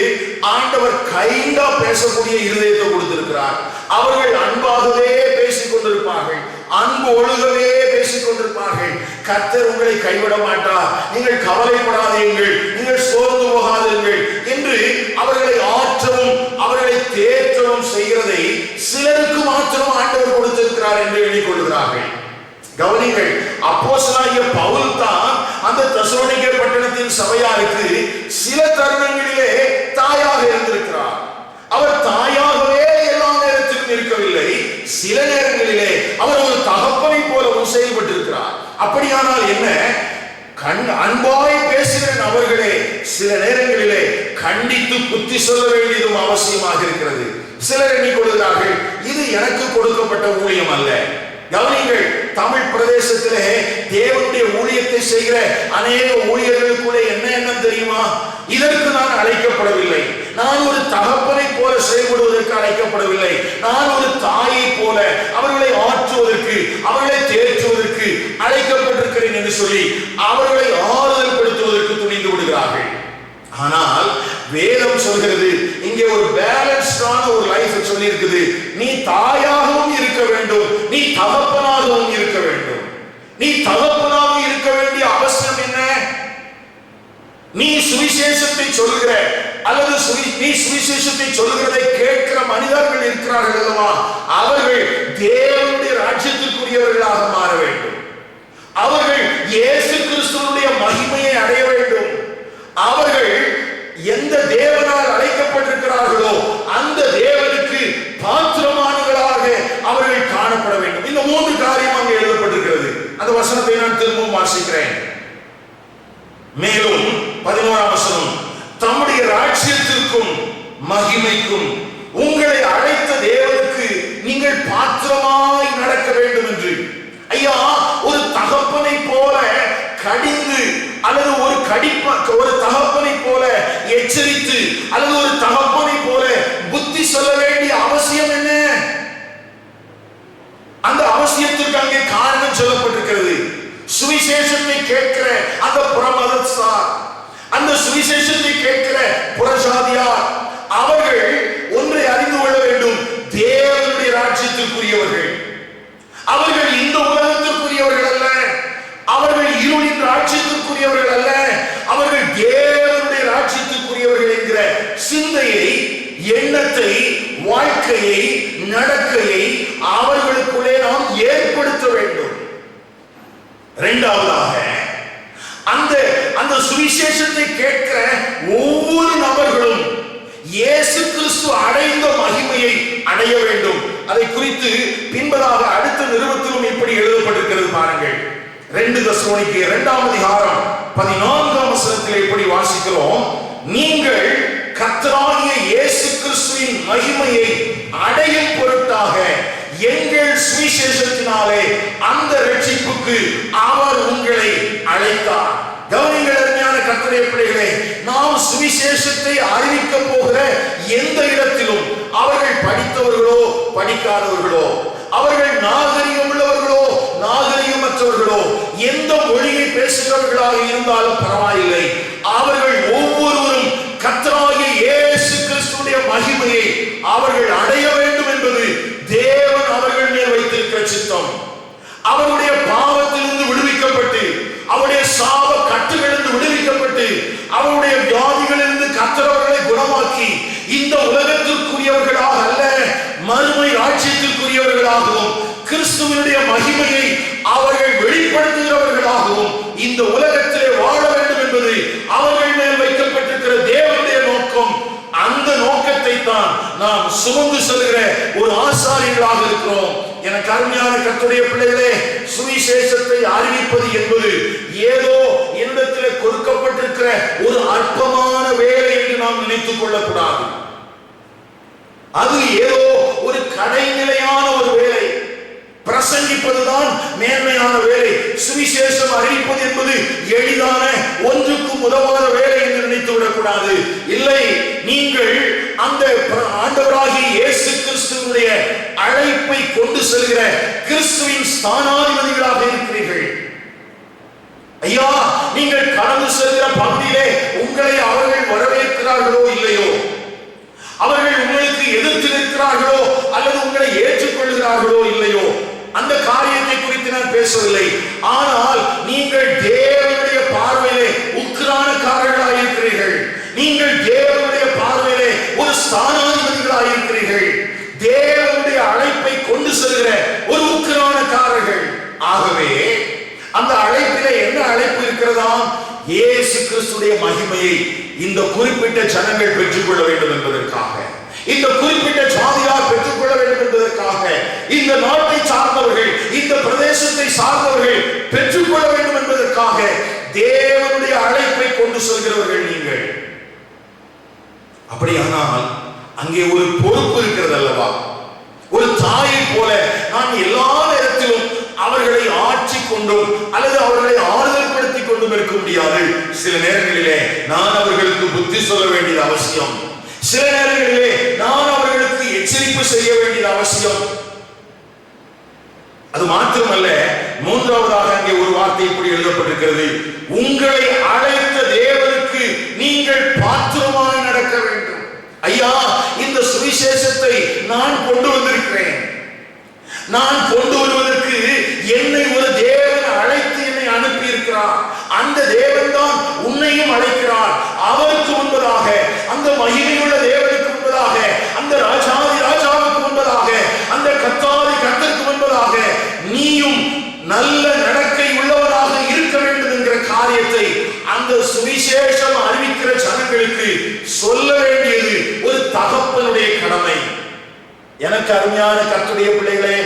ஆண்டவர் கைண்டா பேசக்கூடிய இருதயத்தை கொடுத்திருக்கிறார். அவர்கள் அன்பாகவே பேசிக் கொண்டிருப்பார்கள், அன்பு ஒழுகவே பேசிக் கொண்டிருப்பார்கள். கர்த்தர் உங்களை கைவிட மாட்டார், நீங்கள் கவலைப்படாதீர்கள், நீங்கள் சோர்ந்து போகாதீர்கள் என்று அவர்களை ஆற்றவும் அவர்களை தேற்றவும் செய்கிறதை சிலருக்கு மாத்திரம் ஆண்டவர் கொடுத்திருக்கிறார் என்று எண்ணிக்கொள்கிறார்கள். கவனிங்கள், அப்போஸ்தலனாகிய பவுல் தான் அந்த தெசலோனிக்கே பட்டணத்தின் சபையாருக்கு சில தருணங்களிலே தாயாக இருந்திருக்கிறார். அவர் தாயாகவே எல்லா நேரத்திலும் இருக்கவில்லை, சில நேரங்களிலே அவர் ஒரு தகப்பனை போலவும் செயல்பட்டிருக்கிறார். அப்படியானால் என்ன? அன்பாய் பேசுகிற நபர்களே சில நேரங்களிலே கண்டித்து புத்தி சொல்ல வேண்டியதும் அவசியமாக இருக்கிறது. சிலர் எண்ணிக்கொள்கிறார்கள், இது எனக்கு கொடுக்கப்பட்ட ஊழியம் அல்ல. கவனிங்கள், தமிழ் பிரதேசத்திலே தேவனுடைய ஊழியத்தை செய்கிற அநேக ஊழியர்களுக்குள்ளே என்ன எண்ணம் தெரியுமா? இதற்கு நான் அழைக்கப்படவில்லை, நான் ஒரு தகப்பனை போல செயல்படுவதற்கு அழைக்கப்படவில்லை, நான் ஒரு தாயை போல அவர்களை ஆற்றுவதற்கு அவர்களை தேற்றுவதற்கு அழைக்கப்பட்டிருக்கிறேன் என்று சொல்லி அவர்களை ஆறுதல் படுத்துவதற்கு துணிந்து விடுகிறார்கள். ஆனால் வேதம் சொல்கிறது, இங்கே ஒரு பேலன்ஸ்டான ஒரு லைஃப் சொல்லி இருக்குது. நீ தாயாகவும் இருக்க வேண்டும், நீ தகப்பனாகவும் இருக்க வேண்டும். நீ தகப்பனாக இருக்க வேண்டும் சொல்கிற அல்லது நீ சுவிசேஷத்தை சொல்கிறதை கேட்கிற மனிதர்கள் இருக்கிறார்கள் அல்லவா, அவர்கள் தேவனுடைய ராஜ்யத்திற்குரியவர்களாக மாற வேண்டும். அவர்கள் இயேசு கிறிஸ்துவினுடைய மகிமையை அடைய வேண்டும். அவர்கள் எந்த தேவனால் அழைக்கப்பட்டிருக்கிறார்களோ அந்த தேவனுக்கு பாத்திரமானவர்களாக அவர்கள் காணப்பட வேண்டும். இந்த 3 காரியம் அங்கே எழுதப்பட்டிருக்கிறது. அந்த வசனத்தை நான் திரும்பவும் வாசிக்கிறேன். மேலும் 11ஆம் வசனம், தம்முடைய ராஜ்யத்திற்கும் மகிமைக்கும் உங்களை அழைத்த தேவனுக்கு நீங்கள் பாத்திரமாய் நடக்க வேண்டும் என்று. ஐயா, ஒரு தகப்பனை போல கடிந்து அல்லது ஒரு தகப்பனை போல எச்சரித்து அல்லது ஒரு தகப்பனை போல புத்தி சொல்ல வேண்டிய அவசியம் என்ன? அந்த அவசியத்திற்கு அங்கே காரணம் சொல்லப்பட்டிருக்கிறது. சுவிசேஷத்தை கேட்கிற அந்த புறமதஸ்தார், அந்த சுவிசேஷத்தை கேட்கிற புறஜாதியார், அவர்கள் ஒன்றை அறிந்து கொள்ள வேண்டும். தேவனுடைய ராஜ்யத்திற்குரியவர்கள். அவர்கள் இந்த உலகத்திற்குரியவர்கள் அல்ல. அவர்கள் இருளின் ராஜ்யத்திற்குரியவர்கள் அல்ல. அவர்கள் தேவனுடைய ராஜ்யத்திற்குரியவர்கள் என்கிற சிந்தையை, எண்ணத்தை, வாழ்க்கையை, நடக்கையை அவர்களுக்குள்ளே நாம் ஏற்படுத்த வேண்டும். இரண்டாவதாக, அந்த சுவிசேஷத்தை கேட்கிற ஒவ்வொரு நபர்களும் இயேசு கிறிஸ்து அடைந்த மகிமையை அடைய வேண்டும். அதை குறித்து பின்பதாக அடுத்த நிருபத்திலும் இப்படி எழுதப்பட்டிருக்கிறது பாருங்கள். 2 தெசலோனிக்கே 2ஆம் அதிகாரம் 14ஆம் வசனத்தில் இப்படி வாசிக்கிறோம், நீங்கள் கர்த்தராகிய இயேசு கிறிஸ்துவின் மகிமையை அடையும் பொருட்டாக எங்கள் சுவிசேஷத்தினாலே அந்த ரட்சிப்புக்கு அவர் உங்களை அழைத்தார். கவனிங்கள் அருமையான கர்த்தருடைய பிள்ளைகளே, நாம் சுவிசேஷத்தை அறிவிக்க போகிற எந்த இடத்திலும் அவர்கள் படித்தவர்களோ படிக்காதவர்களோ, அவர்கள் நாகரிகம் உள்ளவர்களோ நாகரிகமற்றவர்களோ, எந்த மொழியை பேசுகிறவர்களாக இருந்தாலும் பரவாயில்லை, அவர்கள் ஒவ்வொருவரும் கர்த்தராகிய இயேசு கிறிஸ்துவின் மகிமையை அவர்கள் அடைய வேண்டும் என்பது தேவன் அவர்கள் மேல் வைத்திருக்கிற சித்தம். அவருடைய பாவத்திலிருந்து விடுவிக்கப்பட்டு, அவருடைய சாப கட்டுகளிலிருந்து விடுவிக்கப்பட்டு, அவருடைய வியாதிகளிலிருந்து கர்த்தர் அவர்களை குணமாக்கி இந்த உலகத்திற்குரியவர்களாக அல்ல, மறுமை ராஜ்யத்திற்குரியவர்களாகவும் கிறிஸ்துவினுடைய மகிமையை அவர்கள் வெளிப்படுத்துகிறவர்களாகவும் இந்த உலகத்திலே வாழ வேண்டும் என்பது அவர்கள் மேல் வைக்கப்பட்டிருக்கிற தேவனுடைய நோக்கம். அந்த நோக்கத்தை தான் நாம் சுமந்து செல்கிற ஒரு ஆசாரியர்களாக இருக்கிறோம். எனக்கு அருமையான கர்த்தருடைய பிள்ளைகளே, சுவிசேஷத்தை அறிவிப்பது என்பது ஏதோ என்னிடத்திலே கொடுக்கப்பட்டிருக்கிற ஒரு அற்பமான வேலை என்று நாம் நினைத்துக் கொள்ளக்கூடாது. அது ஏதோ ஒரு கடைநிலையான ஒரு வேலை. பிரசங்கிப்பதுதான் மேன்மையான வேலை. சுவிசேஷம் அறிவிப்பது என்பது எளிதான ஒன்றுக்கும் உதவாத வேலை என்று நினைத்து விடக்கூடாது. இல்லை, நீங்கள் அந்த ஆண்டவராகிய இயேசு கிறிஸ்துவினுடைய அழைப்பை கொண்டு செல்கிற கிறிஸ்துவின் ஸ்தானாதிபதிகளாக இருக்கிறீர்கள். ஐயா, நீங்கள் கடந்து செல்கிற பகுதியிலே உங்களை அவர்கள் வரவேற்கிறார்களோ இல்லையோ, அவர்கள் உங்களுக்கு எதிர்த்து நிற்கிறார்களோ அல்லது உங்களை ஏற்றுக்கொள்கிறார்களோ இல்லையோ, அந்த காரியத்தை குறித்து நான் பேசவில்லை. ஆனால் நீங்கள் தேவனுடைய பார்வையிலே உக்கிரானக்காரர்களாக இருக்கிறீர்கள். நீங்கள் தேவனுடைய பார்வையிலே ஒரு ஸ்தானாதிபதிகளாக இருக்கிறீர்கள். தேவனுடைய அழைப்பை கொண்டு செல்கிற ஒரு உக்கிரானக்காரர்கள். ஆகவே அந்த அழைப்பிலே என்ன அழைப்பு இருக்கிறதா? இயேசு கிறிஸ்துடைய மகிமையை இந்த குறிப்பிட்ட ஜனங்கள் பெற்றுக்கொள்ள வேண்டும் என்பதற்காக, இந்த குறிப்பிட்ட ஜாதியார் பெற்றுக்கொள்ள வேண்டும் என்பதற்காக, இந்த நாட்டை சார்ந்தவர்கள், இந்த பிரதேசத்தை சார்ந்தவர்கள் பெற்றுக்கொள்ள வேண்டும் என்பதற்காக தேவனுடைய அழைப்பை கொண்டு செல்கிறவர்கள் நீங்கள். அப்படியானால் அங்கே ஒரு பொறுப்பு இருக்கிறது அல்லவா? ஒரு தாயை போல நான் எல்லா நேரத்திலும் அவர்களை ஆட்சி கொண்டும் அல்லது அவர்களை ஆறுதல் படுத்திக் கொண்டும் இருக்க முடியாது. சில நேரங்களிலே நான் அவர்களுக்கு புத்தி சொல்ல வேண்டியது அவசியம். சில நேரங்களிலே நான் அவர்களுக்கு எச்சரிப்பு செய்ய வேண்டியது அவசியம். அது மாத்திரமல்ல, மூன்றாவதாக அங்கே ஒரு வார்த்தை இப்படி எழுதப்பட்டிருக்கிறது, உங்களை அழைத்த தேவனுக்கு நீங்கள் பாத்திரமாய் நடக்க வேண்டும். ஐயா, இந்த சுவிசேஷத்தை நான் கொண்டு வந்திருக்கிறேன். நான் கொண்டு வருவதற்கு என்னை ஒரு தேவன் அழைத்து என்னை அனுப்பி இருக்கிறார். அந்த தேவன் தான் உன்னையும் அழைக்கிறார். அவருக்கு முன்பதாக, அந்த மகிமையுள்ள தேவனுக்கு முன்பதாக, அந்த ராஜாதி ராஜாவுக்கு முன்பதாக, அந்த கர்த்தாதி கர்த்தருக்கு முன்பதாக நீயும் நல்ல நடக்கை உள்ளவராக இருக்க வேண்டும் என்கிற காரியத்தை அந்த சுவிசேஷம் அறிவிக்கிற ஜனங்களுக்கு சொல்ல வேண்டியது ஒரு தகப்பனுடைய கடமை. எனக்கு அருமையான கர்த்தருடைய பிள்ளைகளே,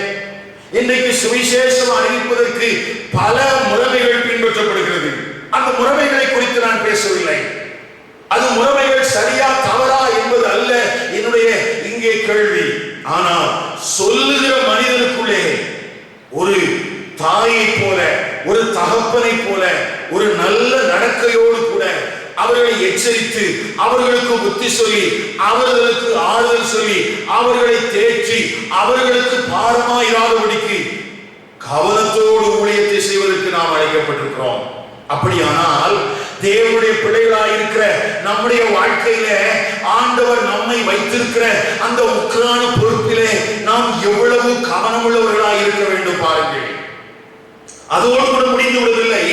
இன்றைக்கு சுவிசேஷம் அறிவிப்பதற்கு பல முறைமைகள் பின்பற்றப்படுகிறது. அந்த முறைமைகளை குறித்து நான் பேசவில்லை. அது முறைமைகள் சரியா தவறா என்பது அல்ல என்னுடைய இங்கே கேள்வி. ஆனால் சொல்லுகிற மனிதனுக்குள்ளே ஒரு தாயை போல, ஒரு தகப்பனை போல, ஒரு நல்ல நடக்கையோடு கூட அவர்களை எச்சரித்து, அவர்களுக்கு புத்தி சொல்லி, அவர்களுக்கு ஆறுதல் சொல்லி, அவர்களை தேற்றி, அவர்களுக்கு பாரமாயிராதபடிக்கு கவனத்தோடு ஊழியத்தை செய்வதற்கு நாம் அழைக்கப்பட்டிருக்கிறோம். அப்படியானால் தேவனுடைய பிள்ளைகளாயிருக்கிற நம்முடைய வாழ்க்கையில ஆண்டவர் நம்மை வைத்திருக்கிற அந்த உக்கிரான பொறுப்பிலே நாம் எவ்வளவு கவனமுள்ளவர்களாய் இருக்க வேண்டும் பாருங்கள். அதோடு கூட முடிந்து விடவில்லை.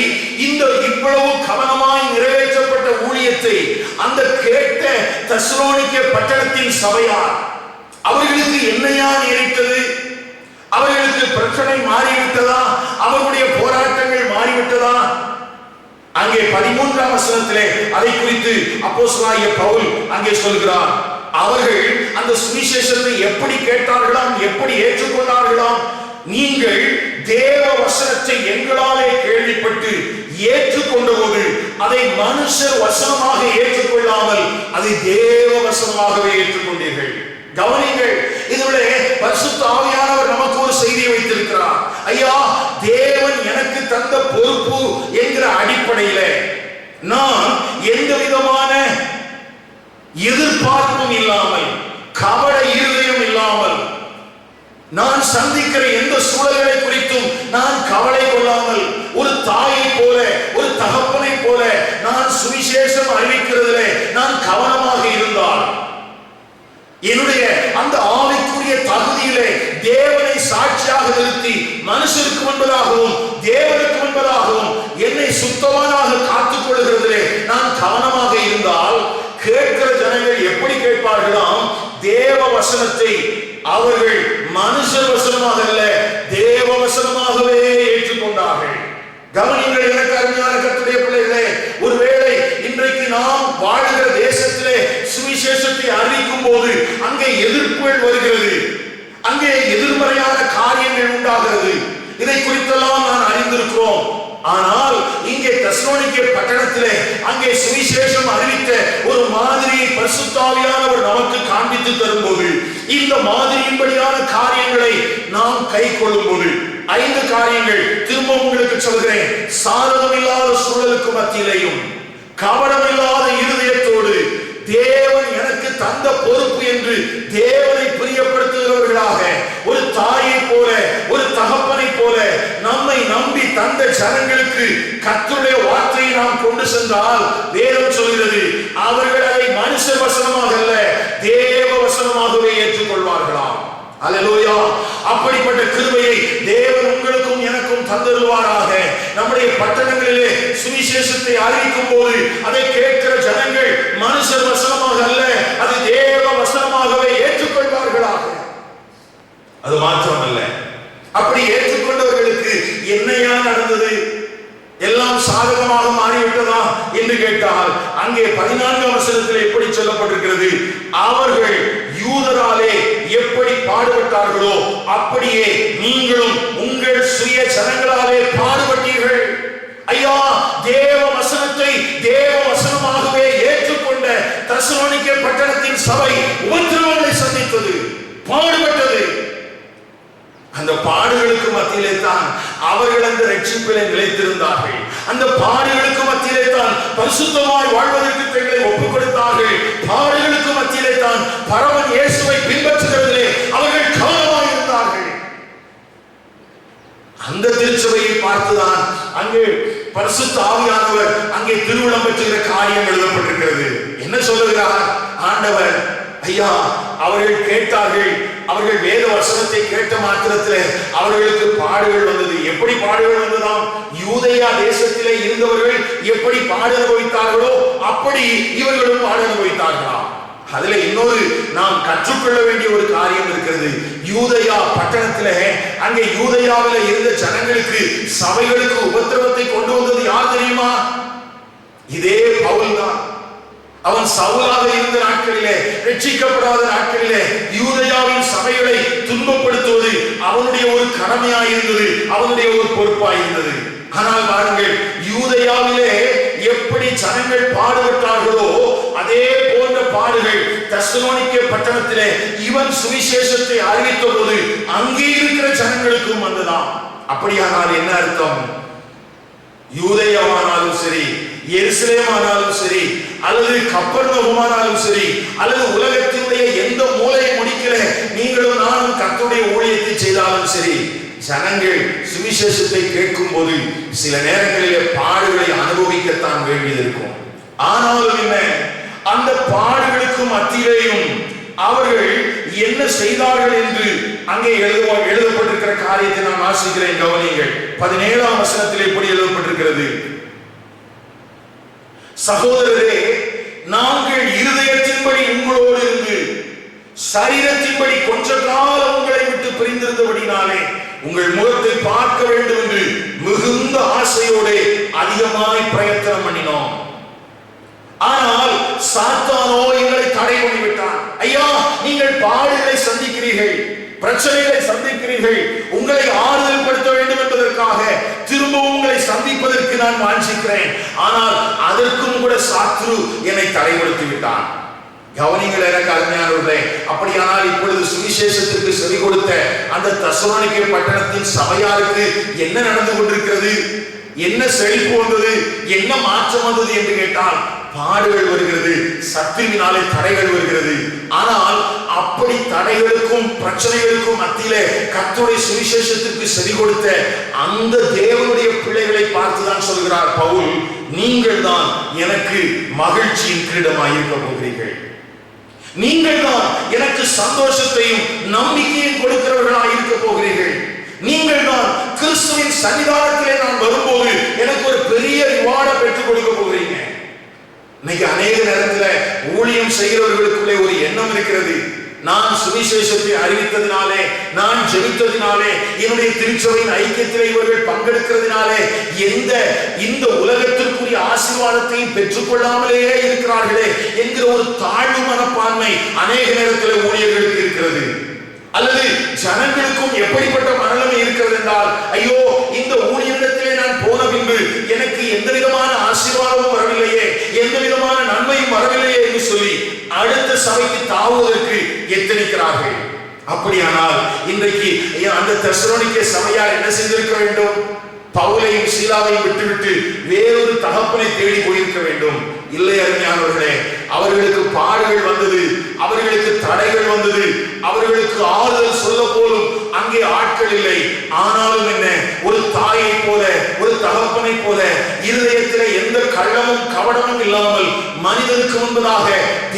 இந்த இவ்வளவு கவனமாய் நிறைவேற்றப்பட்ட ஊழியத்தை அந்த கேட்ட தெசலோனிக்கே பட்டணத்தின் சபையார் அவர்களுக்கு என்னையா நேரிட்டது? அவர்களுக்கு பிரச்சனை மாறிவிட்டதா? அவர்களுடைய போராட்டங்கள் மாறிவிட்டதா? அங்கே 13ஆம் வசனத்திலே அதை குறித்து அப்போஸ்தலனாகிய பவுல் அங்கே சொல்கிறார். அவர்கள் அந்த சுவிசேஷத்தை எப்படி கேட்டார்களாம், எப்படி ஏற்றுக்கொண்டார்களாம்? நீங்கள் தேவ வசனத்தை எங்களாலே கேள்விப்பட்டு ஏற்றுக்கொண்ட போது அதை மனுஷர் வசனமாக ஏற்றுக்கொள்ளாமல் அதை தேவ வசனமாகவே ஏற்றுக்கொண்டீர்கள். கவனிங்கள், இதிலே பரிசுத்த ஆவியானவர் நமக்கு ஒரு செய்தியை வைத்திருக்கிறார். ஐயா, தேவன் எனக்கு தந்த பொறுப்பு என்கிற அடிப்படையில நான் எந்த விதமான எதிர்பார்ப்பும் இல்லாமல், கவட இருதயம் இல்லாமல், நான் சந்திக்கிற எந்த சூழல்களை குறித்தும் நான் கவலை கொள்ளாமல், ஒரு தாயை போல, ஒரு தகப்பனை போல நான் சுவிசேஷம் அறிவிக்கிறதிலே நான் கவனமாக இருந்தால், என்னுடைய அந்த ஆவிக்குரிய தகுதியிலே தேவனை சாட்சியாக நிறுத்தி மனுஷருக்கு முன்பதாகவும் தேவனுக்கு முன்பதாகவும் என்னை சுத்தமானாக காத்துக் கொள்கிறதிலே நான் கவனமாக இருந்தால், கேட்கிற ஜனங்கள் எப்படி கேட்பார்களாம்? தேவ வசனத்தை அவர்கள் மனுஷர் வசனமாக அல்ல, தேவ வசனமாகவே ஏற்றுக்கொண்டார்கள். கவனிங்கள், எனக்கு அருமையான கர்த்தருடைய பிள்ளைகளே, ஒருவேளை இன்றைக்கு நாம் வாழ்கிற தேசத்திலே சுவிசேஷத்தை அறிவிக்கும் போது அங்கே எதிர்ப்புகள் வருகிறது, அங்கே எதிர்மறையான காரியங்கள் உண்டாகிறது. இதை குறித்தெல்லாம் நான் அறிந்திருக்கிறோம். ஆனால் இங்கே தெசலோனிக்கே பட்டணத்திலே அங்கே சுவிசேஷம் அறிவித்த ஒரு மாதிரியை பரிசுத்த ஆவியானவர் நமக்கு காண்பித்து தரும்போது, இந்த மாதிரியின்படியான காரியங்களை நாம் கை கொள்ளும் போது 5 காரியங்கள் திரும்ப உங்களுக்கு சொல்கிறேன். சாதகமில்லாத சூழலுக்கு மத்தியிலையும் கவனமில்லாத இருதயத்தோடு தேவன் எனக்கு தந்த பொறுப்பு என்று தேவனை பிரியப்படுத்துகிறவர்களாக, ஒரு தாயை போல, ஒரு தகப்பனை போல நம்மை நம்பி தந்த ஜனங்களுக்கு கர்த்தருடைய வார்த்தையை நாம் கொண்டு சென்றால், வேதம் சொல்கிறது அவர்கள் அதை மனுஷ வசனமாக அல்ல தேவ வசனமாகவே ஏற்றுக்கொள்வார்களாம். அல்லேலூயா! அப்படிப்பட்ட கிருபையை தேவன் உங்களுக்கும் எனக்கும் தந்தருவாராக. நம்முடைய பட்டணங்களிலே சுவிசேஷத்தை அறிவிக்கும் போது அதை கேட்கிற ஜனங்கள் மனுஷர் வசனமாக அல்ல, அது தேவ வசனமாகவே ஏற்றுக்கொள்வார்களாக. அது மாத்திரமல்ல, அப்படி ஏற்றுக்கொண்டவர்களுக்கு என்னையா நடந்தது? எல்லாம் சாதகமாக மாறிவிட்டதா என்று கேட்டால், அங்கே 14ஆம் வசனத்தில் எப்படி சொல்லப்பட்டிருக்கிறது? அவர்கள் யூதராலே எப்படி பாடுபட்டார்களோ அப்படியே நீங்களும் உங்கள் சுய ஜனங்களாலே பாடுபட்டீர்கள். ஐயா, தேவ வசனத்தை தேவ வசனமாகவே ஏற்றுக்கொண்ட தெசலோனிக்கே பட்டணத்தின் சபை உபத்திரவங்களை சந்தித்தது, பாடுபட்டது. அந்த பாடுகளுக்கு மத்தியிலே தான் அவர்கள் அந்த ரட்சிப்பிலே நிலைத்திருந்தார்கள். அந்த பாடுகளுக்கு மத்தியிலே தான் பரிசுத்தமாய் வாழ்வதற்கு தங்களை ஒப்புக் கொடுத்தார்கள். பாடுகளுக்கு மத்தியிலே தான் பரமன் இயேசுவை பின்பற்றுவதிலே அவர்கள் கவனமாக இருந்தார்கள். அந்த திருச்சபையை பார்த்துதான் அங்கே பரிசுத்த ஆவியானவர் அங்கே திருவிழம் பெற்றுகிற காரியம் எழுதப்பட்டிருக்கிறது. என்ன சொல்லுகிறார் ஆண்டவர்? ஐயா, அவர்கள் கேட்டார்கள், அவர்கள் வேத வசனத்தை கேட்ட மாத்திரத்தில் அவர்களுக்கு பாடுகள் வந்தது. எப்படி பாடுகள் வந்ததாம்? யூதேயா தேசத்திலே இருந்தவர்கள் எப்படி பாட அனுபவித்தார்களோ அப்படி இவர்களும் பாட அனுபவித்தார்களாம். அதுல இன்னொரு நாம் கற்றுக்கொள்ள வேண்டிய ஒரு காரியம் இருக்கிறது. யூதேயா பட்டணத்திலே, அங்கே யூதேயாவில இருந்த ஜனங்களுக்கு, சபைகளுக்கு உபத்திரவத்தை கொண்டு வந்தது யார் தெரியுமா? இதே பவுல் தான். அவன் சவுலாக இருந்த நாட்களிலே, ரட்சிக்கப்படாத நாட்களிலே யூதேயாவின் சபைகளை துன்பப்படுத்துவது அவனுடைய ஒரு கடமையாயிருந்தது, அவனுடைய ஒரு பொறுப்பாயிருந்தது. ஆனால் பாருங்கள், யூதேயாவிலே எப்படி ஜனங்கள் பாடுபட்டார்களோ அதே போன்ற பாடுகள் தெசலோனிக்கே பட்டணத்திலே இவன் சுவிசேஷத்தை அறிவித்த போது அங்கே இருக்கிற ஜனங்களுக்கும் வந்ததாம். அப்படியானால் என்ன அர்த்தம்? யூதேயாவானாலும் சரி, எருசலேமானாலும் சரி, அல்லது கப்பர்நகூமானாலும் சரி, அல்லது உலகத்தினுடைய எந்த மூலையை முடிக்கல நீங்களும் நானும் கர்த்தருடைய ஊழியத்தை செய்தாலும் சரி, ஜனங்கள் சுவிசேஷத்தை கேட்கும் போது சில நேரங்களிலே பாடுகளை அனுபவிக்கத்தான் வேண்டியது இருக்கும். ஆனாலும் என்ன, அந்த பாடுகளுக்கு மத்தியிலேயும் அவர்கள் என்ன செய்தார்கள் என்று அங்கே எழுதப்பட்டிருக்கிற காரியத்தை நான் வாசிக்கிறேன், கவனியுங்கள். 17ஆம் வசனத்தில் எப்படி எழுதப்பட்டிருக்கிறது? சகோதரரே, நாங்கள் இருதயத்தின்படி உங்களோடு இருந்து சரீரத்தின்படி கொஞ்ச காலம் உங்களை விட்டு பிரிந்திருந்தபடினாலே உங்கள் முகத்தை பார்க்க வேண்டும் என்று மிகுந்த ஆசையோடு அதிகமாய் பிரயத்தனம் பண்ணினோம். ஆனால் சாத்தானோ எங்களை தடை பண்ணிவிட்டான். ஐயா, நீங்கள் பாடுகளை சந்திக்கிறீர்கள், பிரச்சனைகளை சந்திக்கிறீர்கள், உங்களை ஆறுதல் படுத்த வேண்டும் என்பதற்காக திரும்பவும் உங்களை சந்திப்பதற்கு நான் வாஞ்சிக்கிறேன். ஆனால் அதற்கும் கூட சாத்ரு என்னை தடைப்படுத்தி விட்டான். கவனிங்கள் எனக்கு அருமையானவர்களே. அப்படியானால் இப்பொழுது சுவிசேஷத்திற்கு செவி கொடுத்த அந்த தெசலோனிக்கே பட்டணத்தின் சபையாருக்கு என்ன நடந்து கொண்டிருக்கிறது? என்ன செழிப்பு வந்தது? என்ன மாற்றம் வந்தது என்று கேட்டால் பாடுகள் வருகிறது, சத்துருவினாலே தடைகள் வருகிறது. ஆனால் அப்படி தடைகளுக்கும் பிரச்சனைகளுக்கும் மத்தியிலே கர்த்தருடைய சுவிசேஷத்திற்கு செவி கொடுத்த அந்த தேவனுடைய பிள்ளைகளை பார்த்துதான் சொல்கிறார் பவுல், நீங்கள் தான் எனக்கு மகிழ்ச்சியின் கிரீடமாய் இருக்க போகிறீர்கள், நீங்கள் தான் எனக்கு சந்தோஷத்தையும் நம்பிக்கையும் கொடுக்கிறவர்களாய் இருக்க போகிறீர்கள், நீங்கள் தான் கிறிஸ்துவின் சன்னிதானத்திலே நான் வரும்போது எனக்கு ஒரு பெரிய ரிவார்டை பெற்றுக் கொடுக்க போகிறீங்க. இன்னைக்கு அநேக நேரத்துல ஊழியம் செய்கிறவர்களுக்குள்ளே ஒரு எண்ணம் இருக்கிறது, நான் சுவிசேஷத்தை அறிவித்ததினாலே, நான் ஜெபித்ததினாலே, என்னுடைய திருச்சபையின் ஐக்கியத்திலே இவர்கள் பங்கெடுக்கிறதுனாலே இந்த உலகத்திற்குரிய ஆசீர்வாதத்தையும் பெற்றுக்கொள்ளாமலேயே இருக்கிறார்களே என்கிற ஒரு தாழ்வு மனப்பான்மை அநேக நேரத்தில் ஊழியர்களுக்கு இருக்கிறது. அல்லது ஜனங்களுக்கும் எப்படிப்பட்ட மனநிலை இருக்கிறது என்றால், ஐயோ, இந்த ஊழியத்திலே நான் போன பின்பு எனக்கு எந்த விதமான ஆசீர்வாதமும் வரவில்லையே, எந்த விதமான நன்மையும் வரவில்லையே என்று சொல்லி அடுத்த சபைக்கு தாவுவதற்கு எத்தனிக்கிறார்கள். அப்படியானால் இன்றைக்கு அந்த தெசலோனிக்கே சபையார் என்ன செய்திருக்க வேண்டும்? பவுலையும் சீலாவையும் விட்டுவிட்டு வேறொரு தகப்பனை தேடி போயிருக்க வேண்டும். இல்லை அருமையானவர்களே, அவர்களுக்கு பாடுகள் வந்தது, அவர்களுக்கு தடைகள் வந்தது, அவர்களுக்கு ஆறுதல் சொல்ல போலும் அங்கே ஆட்கள் இல்லை. ஆனாலும் என்ன, ஒரு தாயை போல, ஒரு தகப்பனை போல இருதயத்திலே எந்த கள்ளமும் கவடமும் இல்லாமல் மனிதனுக்கு முன்பதாக,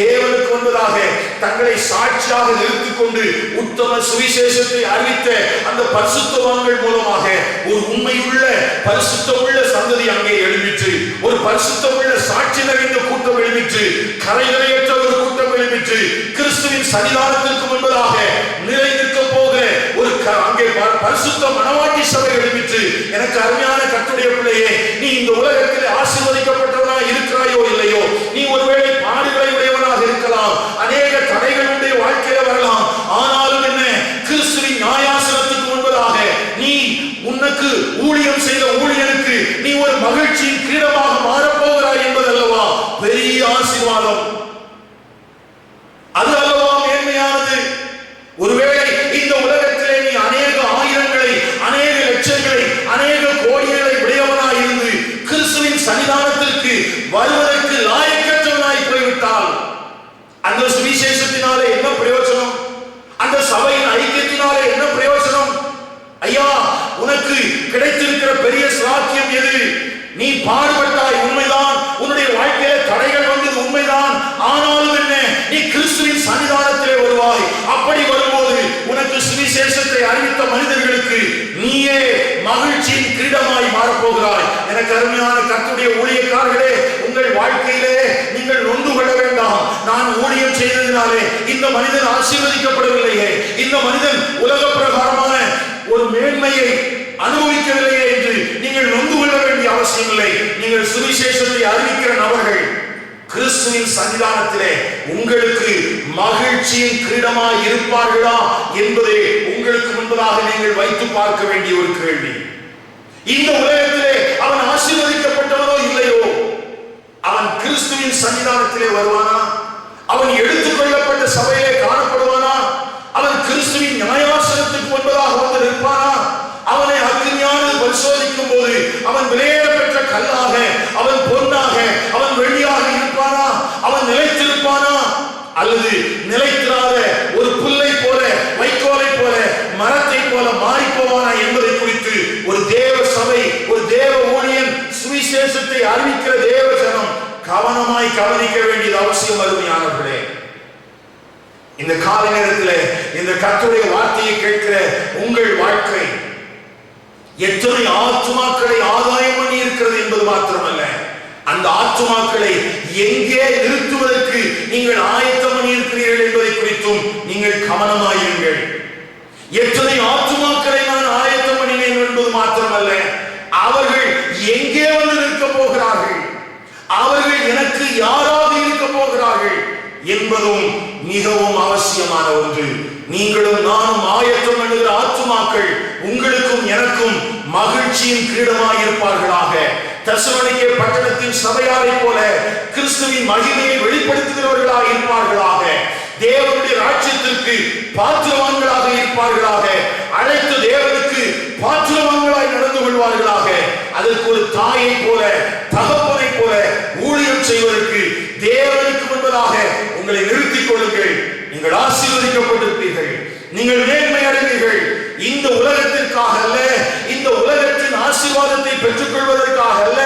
தேவனுக்கு முன்பதாக தங்களை சாட்சியாக நிறுத்திக் கொண்டு உத்தம சுவிசேஷத்தை அறிவித்த அந்த பரிசுத்தவான்கள் மூலமாக ஒரு உண்மையுள்ள பரிசுத்தமுள்ள சந்ததி அங்கே எழும்பிற்று. ஒரு பரிசுத்தமுள்ள சாட்சி நிறைந்த கூட்டம் எழும்பிற்று. கரையற்ற ஒரு கூட்டம் எழும்பிற்று. கிறிஸ்துவின் சன்னிதானத்திற்கு முன்பதாக நிறைந்திருக்க போகிற ஒரு அங்கே பரிசுத்த மணவாட்டி சபை எழும்பிற்று. எனக்கு அருமையான கர்த்தருடைய பிள்ளையே, நீ இந்த உலகத்தில் ஆசீர்வதிக்கப்பட்டவனாக இருக்கிறாயோ இல்லையோ, நீ ஒருவேளை பாடுகளை உடையவனாக இருக்கலாம், அநேக தடைகள் உடைய வாழ்க்கையில வரலாம். ஆனாலும் என்ன, கிறிஸ்துவின் நியாயாசனத்துக்கு முன்பதாக நீ உனக்கு ஊழியம் செய்த ஊழியனுக்கு நீ ஒரு மகிழ்ச்சியின் கிரீடமாக மாறப்போகிறாய் என்பதல்லவா பெரிய ஆசீர்வாதம். அது அல்லவா மேன்மையானது. ஒருவேளை இந்த உலகத்திலே நீ அநேக ஆயிரங்களை, அநேக லட்சங்களை, அநேக கோடிகளை உடையவனாய் இருந்து கிறிஸ்துவின் சன்னிதானத்திற்கு வருவதற்கு லாயக்கற்றவனாய் போய்விட்டால் அந்த சுவிசேஷத்தினாலே என்ன பிரயோஜனம்? அந்த சபையின் ஐக்கியத்தினாலே என்ன பிரயோஜனம்? ஐயா, உனக்கு கிடைத்திருக்கிற பெரிய சாக்கியம் எது? நீ பாடுபட்டாய், உண்மைதான். உன்னுடைய வாழ்க்கையில தடைகள் வந்தது, உண்மைதான். ஆனாலும் என்ன, நீ கிறிஸ்துவின் சன்னிதானத்திலே வருவாய். அப்படி வரும்போது உனக்கு சுவிசேஷத்தை அறிவித்த மனிதர்களுக்கு நீயே மகிழ்ச்சி கிரீடமாய் மாறப்போகிறாய். எனக்கு அருமையான கர்த்தருடைய ஊழியக்காரர்களே, உங்கள் வாழ்க்கையிலே நீங்கள் நொந்து கொள்ள வேண்டாம். நான் ஊழியம் செய்ததினாலே இந்த மனிதன் ஆசீர்வதிக்கப்படவில்லையே, இந்த மனிதன் உலக பிரகாரமான ஒரு மேன்மையை அனுபவிக்கவில்லையே என்று நீங்கள் நொந்து கொள்ள வேண்டிய அவசியம் இல்லை. நீங்கள் சுவிசேஷத்தை அறிவிக்கிற நபர்கள் கிறிஸ்துவின் சன்னிதானத்திலே உங்களுக்கு மகிழ்ச்சியின் கிரீடமாய் இருப்பார்களா என்பதே உங்களுக்கு முன்பதாக நீங்கள் வைத்து பார்க்க வேண்டிய ஒரு கேள்வி. இந்த உலகத்திலே அவன் ஆசீர்வதிக்கப்பட்டவனோ இல்லையோ, அவன் கிறிஸ்துவின் சன்னிதானத்திலே வருவானா? அவன் எடுத்துக்கொள்ளப்பட்ட சபையிலே காணப்படுவானா? அவன் கிறிஸ்துவின் நியாயாசனத்துக்கு முன்பதாக வந்து நிற்பானா? அவனை அக்னியானது பரிசோதிக்கும் போது அவன் விலையேற பெற்ற கல்லாக, அவன் பொன்னாக, அவன் வெள்ளியாக இருப்பானா? அவன் நிலைத்திருப்பானா? அல்லது நிலைத்திராத ஒரு புல்லை போல, வைக்கோலை போல, மரத்தை போல மாறி போவானா என்பதை குறித்து ஒரு தேவ சபை, ஒரு தேவ ஊழியன், சுவிசேஷத்தை அறிவிக்கிற தேவ ஜனம் கவனமாய் கவனிக்க வேண்டியது அவசியம். அருமையானவர்களே, இந்த கால நேரத்தில் இந்த கர்த்தருடைய வார்த்தையை கேட்கிற உங்கள் வாழ்க்கை எத்தனை ஆத்துமாக்களை ஆதாயம் பண்ணி இருக்கிறது என்பது மாத்திரமல்ல, அந்த ஆத்துமாக்களை எங்கே நிறுத்துவதற்கு நீங்கள் ஆயத்தம் பண்ணி இருக்கிறீர்கள் என்பதை குறித்தும் நீங்கள் கவனமாயிருங்கள். எத்தனை ஆத்துமாக்களை நான் ஆயத்தம் பண்ணினேன் என்பது மாத்திரமல்ல, அவர்கள் எங்கே வந்து நிற்க போகிறார்கள், அவர்கள் எனக்கு யாராக இருக்க போகிறார்கள் என்பதும் மிகவும் அவசியமான ஒன்று. நீங்களும் நானும் ஆயத்தம் பண்ணுகிற ஆத்துமாக்கள் உங்களுக்கும் எனக்கும் மகிழ்ச்சியின் கிரீடமாய் இருப்பார்களாக. தெசலோனிக்கே பட்டணத்தின் சபையாரை போல கிறிஸ்துவின் மகிமையை வெளிப்படுத்துகிறவர்களாக இருப்பார்களாக. தேவனுடைய ராஜ்யத்திற்கு பாத்திரவான்களாக இருப்பார்களாக. அழைத்த தேவனுக்கு பாத்திரவான்களாய் நடந்து கொள்வார்களாக. அதற்கு ஒரு தாயை போல, தகப்பனை போல ஊழியம் செய்வதற்கு தேவனுக்கு முன்பதாக உங்களை நிறுத்திக் கொள்ளுங்கள். நீங்கள் ஆசீர்வதிக்கப்பட்டிருப்பீர்கள், நீங்கள் மேன்மை அடைவீர்கள். இந்த உலகத்திற்காக அல்ல, இந்த உலகத்தின் ஆசீர்வாதத்தை பெற்றுக் கொள்வதற்காக அல்ல.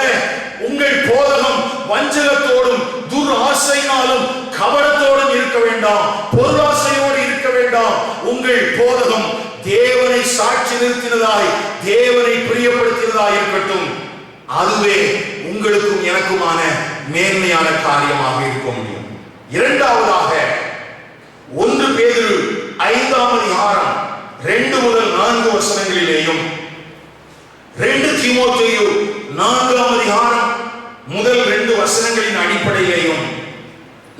உங்கள் போதகம் வஞ்சகத்தோடும் துர் ஆசையினாலும் கவனத்தோடும் இருக்க வேண்டாம், பொருளாசையோடு இருக்க வேண்டாம். உங்கள் போதகம் தேவனை சாட்சி நிறுத்தினதாய், தேவனை பிரியப்படுத்தினதாய் இருக்கட்டும். அதுவே உங்களுக்கும் எனக்குமான மேன்மையான காரியமாக இருக்க முடியும். இரண்டாவதாக 1 பேதுரு 5ஆம் அதிகாரம் 2 முதல் 4 வசனங்களிலேயும் 2 தீமோத்தேயு 4ஆம் அதிகாரம் முதல் 2 வசனங்களின் அடிப்படையிலேயும்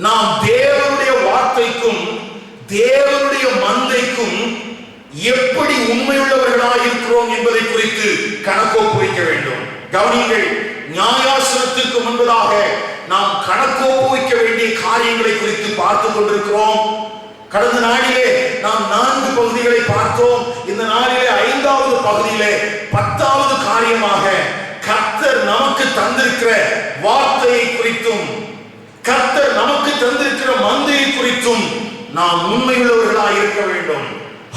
நாம் தேவனுடைய வார்த்தைக்கும் தேவனுடைய மந்தைக்கும் எப்படி உண்மையுள்ளவர்களாக இருக்கிறோம் என்பதை குறித்து கணக்கொப்புவிக்க வேண்டும். கவனிங்கள், நியாயாசனத்திற்கு முன்பதாக நாம் கணக்கொப்புவிக்க வேண்டிய காரியங்களை குறித்து பார்த்துக் கொண்டிருக்கிறோம். கடந்த நாளிலே நாம் 4 பகுதிகளை பார்த்தோம். இந்த நாளிலே 5வது பகுதியிலே 10வது காரியமாக கர்த்தர் நமக்கு தந்திருக்கிற வார்த்தையை குறித்தும், கர்த்தர் நமக்கு தந்திருக்கிற மந்தையை குறித்தும் நாம் உண்மையுள்ளவர்களாக இருக்க வேண்டும்.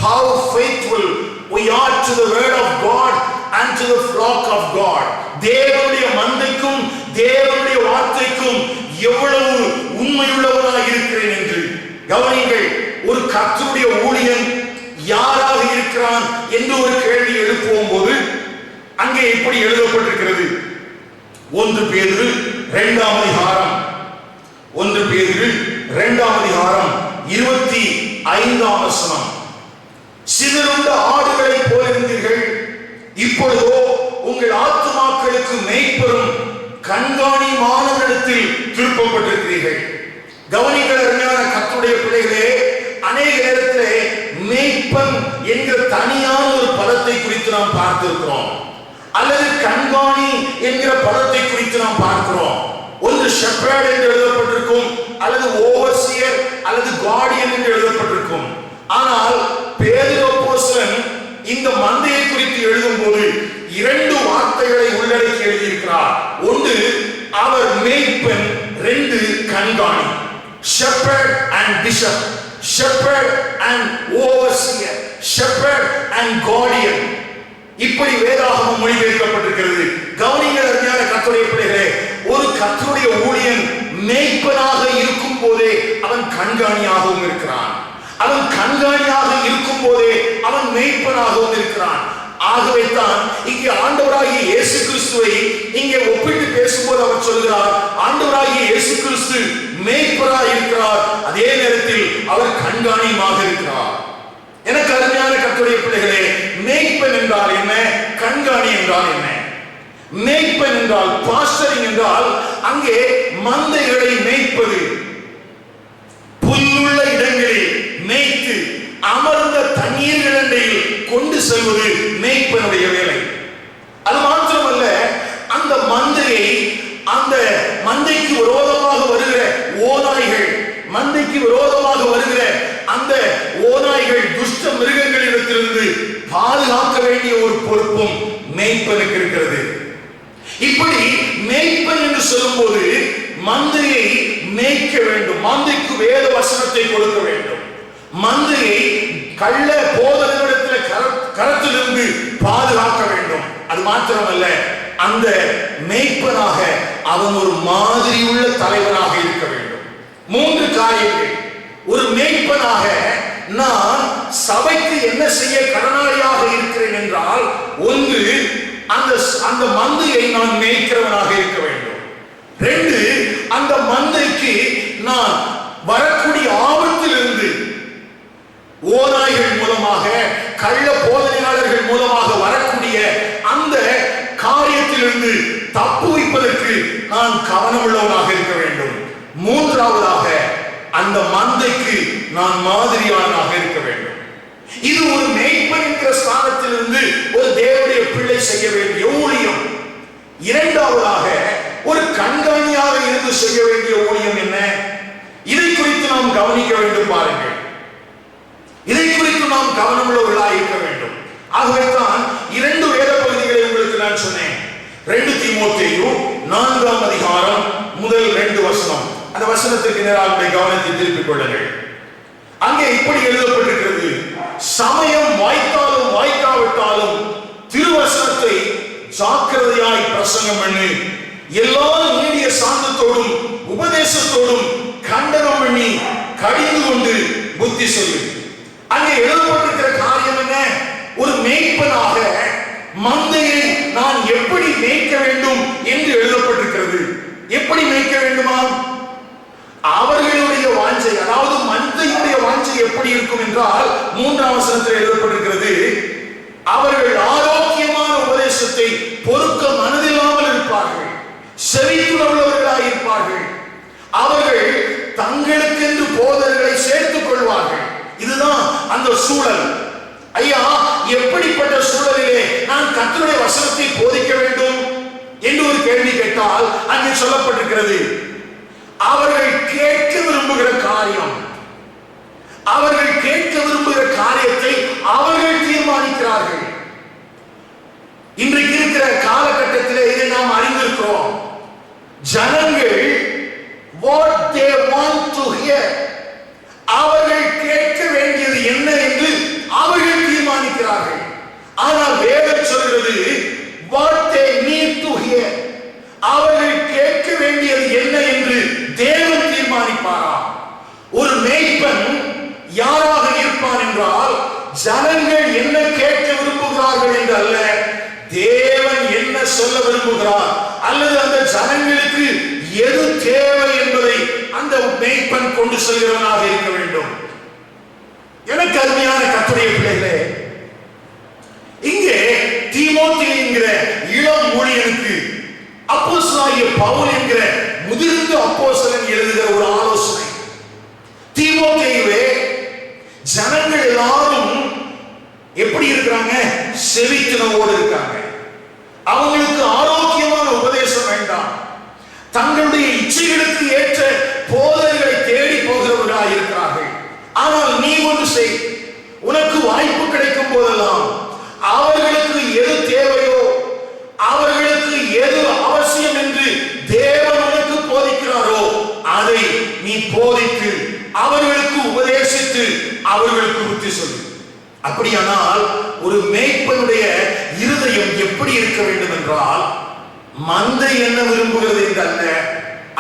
How faithful we are to the word of God and to the flock of God. தேவனுடைய மந்தைக்கும் தேவனுடைய வார்த்தைக்கும் எவ்வளவு உண்மையுள்ளவராக இருக்கிறேன் என்று கவனிங்கள். ஒரு கர்த்தருடைய ஊழியன் யாராக இருக்கிறான் என்று ஒரு கேள்வி எழுப்பும் போது அங்கே எப்படி எழுதப்பட்டிருக்கிறது? 1 பேதுரு 2ஆம் அதிகாரம் 1 பேதுரு 2ஆம் அதிகாரம் 25ஆம் வசனம். சிதறுண்ட ஆடுகளை போல இருந்தீர்கள், இப்பொழுதோ உங்கள் ஆத்துமாக்களுக்கு மேய்ப்பரும் கண்காணிமானவரிடத்தில் திருப்பப்பட்டிருக்கிறீர்கள். கவனிங்கள் அருமையான கர்த்தருடைய பிள்ளைகளே, அநேக நேரத்திலே மேய்ப்பன் என்கிற தனியான ஒரு பதத்தை குறித்து நாம் பார்த்திருக்கிறோம், அல்லது கண்காணி என்கிற பதத்தை குறித்து நாம் பார்க்கிறோம். ஒன்று ஷெப்பர்ட் என்று எழுதப்பட்டிருக்கும், அல்லது ஓவர்சியர் அல்லது கார்டியன் என்று எழுதப்பட்டிருக்கும். ஆனால் பேதுரு அப்போஸ்தலன் இந்த மந்தையை குறித்து எழுதும் போது 2 வார்த்தைகளை உள்ளடக்கி எழுதியிருக்கிறார். ஒன்று அவர் மேய்ப்பன், 2 கண்காணி. shepherd and bishop, shepherd and overseer, shepherd and guardian. இப்படி வேதாகமம் மொழிபெயர்க்கப்பட்டிருக்கிறது. கவனிங்கள் அருமையான கர்த்தருடைய பிள்ளைகளே, ஒரு கர்த்தருடைய ஊழியன் மேய்ப்பனாக இருக்கும் போதே அவன் கண்காணியாகவும் இருக்கிறான். அவன் கண்காணியாக இருக்கும் போதே அவன் மேய்ப்பனாகவும் இருக்கிறான். ஆகவே தான் இங்கே ஆண்டவராகிய இயேசு கிறிஸ்துவை இங்கே ஒப்பிட்டு பேசும்போது அவர் சொல்கிறார், ஆண்டவராகிய இயேசு கிறிஸ்து மேய்ப்பராய் இருக்கிறார், அதே நேரத்தில் அவர் கண்காணியுமாக இருக்கிறார். எனக்கு அருமையான கர்த்தருடைய பிள்ளைகளே, மேய்ப்பன் என்றால் என்ன, கண்காணி என்றால் என்ன? மேய்ப்பன் என்றால், பாஸ்டரிங் என்றால் அங்கே மந்தைகளை மேய்ப்பது, புல்லுள்ள இடங்களில் மேய்த்து அமர்ந்த தண்ணீர்களில் கொண்டு செல்வது மேய்ப்பனுடைய வேலை. அது மாத்திரமல்ல, அந்த மந்தையை, அந்த மந்தைக்கு விரோதமாக வருகிற ஓநாய்கள், மந்தைக்கு விரோதமாக வருகிற அந்த ஓநாய்கள், துஷ்ட மிருகங்களிடத்திலிருந்து பாதுகாக்க வேண்டிய ஒரு பொறுப்பும் மேய்ப்பனுக்கு இருக்கிறது. இப்படி மேய்ப்பன் என்று சொல்லும்போது மந்தையை மேய்க்க வேண்டும், மந்தைக்கு வேத வசனத்தை கொடுக்க வேண்டும், மந்தையை கள்ள போதகரிடத்தில் கரத்திலிருந்து பாதுகாக்க வேண்டும். அது மாத்திரமல்ல, அந்த மேய்ப்பனாக அவன் ஒரு மாதிரி உள்ள தலைவனாக இருக்க வேண்டும். 3 காரியங்கள். ஒரு மேய்ப்பனாக நான் சபைக்கு என்ன செய்ய கடனாளியாக இருக்கிறேன் என்றால், ஒன்று, அந்த மந்தையை நான் மேய்க்கிறவனாக இருக்க வேண்டும். 2, அந்த மந்தைக்கு நான் வரக்கூடிய ஆபத்திலிருந்து, ஓநாய்கள் மூலமாக, கள்ள போதனையாளர்கள் மூலமாக வரக்கூடிய அந்த காரியத்திலிருந்து தப்புவிப்பதற்கு நான் கவனமுள்ளவனாக இருக்க வேண்டும். 3வது, அந்த மந்தைக்கு நான் மாதிரியானதாக இருக்க வேண்டும். இது ஒரு மேய்ப்பன் என்கிற ஸ்தானத்திலிருந்து ஒரு தேவனுடைய பிள்ளை செய்ய வேண்டிய ஊழியம். 2வது, ஒரு கண்காணியாக இருந்து செய்ய வேண்டிய ஊழியம் என்ன? இதை குறித்து நாம் கவனிக்க வேண்டும். பாருங்கள், இதை குறித்து நாம் கவனமுள்ளவர்களாக இருக்க வேண்டும். ஆகவே தான் 2 வேத பகுதிகளை உங்களுக்கு நான் சொன்னேன். 2 தீமோத்தேயு 4ஆம் அதிகாரம் முதல் 2 வசனம். அந்த வசனத்திற்கு நேராக கவனத்தை திருப்பிக் கொள்ளுங்கள். அங்கே இப்படி எழுதப்பட்டிருக்கிறது, சமயம் வாய்த்தாலும் வாய்க்காவிட்டாலும் திருவசனத்தை ஜாக்கிரதையாய் பிரசங்கம் பண்ணி, எல்லா நீடிய சாந்தத்தோடும் உபதேசத்தோடும் கண்டனம் பண்ணி கடிந்து கொண்டு புத்தி சொல்லு. அங்கே எழுதப்பட்டிருக்கிற காரியம் என்ன? ஒரு மேய்ப்பனாக மந்தையை நான் எப்படி மேய்க்க வேண்டும் என்று எழுதப்பட்டிருக்கிறது. எப்படி மேய்க்க வேண்டுமா? அவர்களுடைய வாஞ்சை, அதாவது மந்தையுடைய வாஞ்சை எப்படி இருக்கும் என்றால், 3ஆம் வசனத்தில் எழுதப்பட்டிருக்கிறது, அவர்கள் ஆரோக்கியமான உபதேசத்தை பொறுக்க மனதில்லாமல் இருப்பார்கள், செவித்துள்ளவர்களாக இருப்பார்கள், அவர்கள் தங்களுக்கென்று போதகர்களை சேர்த்துக் கொள்வார்கள். இதுதான் அந்த சூழல். ஐயா, எப்படிப்பட்ட சூழலிலே நான் கர்த்தருடைய வசனத்தை போதிக்க வேண்டும் என்று ஒரு கேள்வி கேட்டால் அங்கே சொல்லப்பட்டிருக்கிறது, அவர்கள் கேட்க விரும்புகிற காரியம், அவர்கள் கேட்க விரும்புகிற காரியத்தை அவர்கள் தீர்மானிக்கிறார்கள். இன்றைக்கு இருக்கிற காலகட்டத்திலே இதை நாம் அறிந்திருக்கிறோம். ஜனங்கள் what they want to hear, அவர்கள் கேட்க வேண்டியது என்ன என்று அவர்கள் தீர்மானிக்கிறார்கள். ஆனால் வேதம் சொல்கிறது what they need to hear, அவர்கள் கேட்க வேண்டியது என்ன என்று தேவன் தீர்மானிப்பாராம். ஒரு மேய்ப்பன் யாராக இருப்பான் என்றால், ஜனங்கள் என்ன கேட்க விரும்புகிறார்கள் என்று அல்ல, தேவன் என்ன சொல்ல விரும்புகிறார் அல்லது அந்த ஜனங்களுக்கு எது தேவை என்பதை அந்த மேய்ப்பன் கொண்டு செல்கிறவனாக இருக்க வேண்டும். எனக்கு அருமையான கர்த்தருடைய பிள்ளைகளே, இங்கே தீமோத்தேயு என்கிற இளம் ஊழியனுக்கு அப்போஸ்தலனாகிய பவுல் என்கிற முதிர்ந்த அப்போஸ்தலன் எழுதுகிற ஒரு ஆலோசனை. தீமோத்தேயுவே, ஜனங்கள் எல்லாரும் எப்படி இருக்கிறாங்க? செவித்தினவோடு இருக்காங்க. அவங்களுக்கு ஆரோக்கியமான உபதேசம் வேண்டாம், தங்களுடைய இச்சைகளுக்கு ஏற்ற போதனைகளை தேடி போகிறவர்களாக இருக்கிறார்கள். ஆனால் நீ ஒன்று செய், உனக்கு வாய்ப்பு கிடைக்கும் போதெல்லாம் அவர்களுக்கு எது தேவையோ, அவர்களுக்கு எது அவசியம் என்று தேவன் உனக்கு போதிக்கிறாரோ அதை நீ போதித்து அவர்களுக்கு உபதேசித்து அவர்களுக்கு புத்தி சொல்லு. அப்படியானால் ஒரு மேய்ப்பனுடைய இருதயம் எப்படி இருக்க வேண்டும் என்றால், மந்தை என்ன விரும்புகிறது என்றல்ல,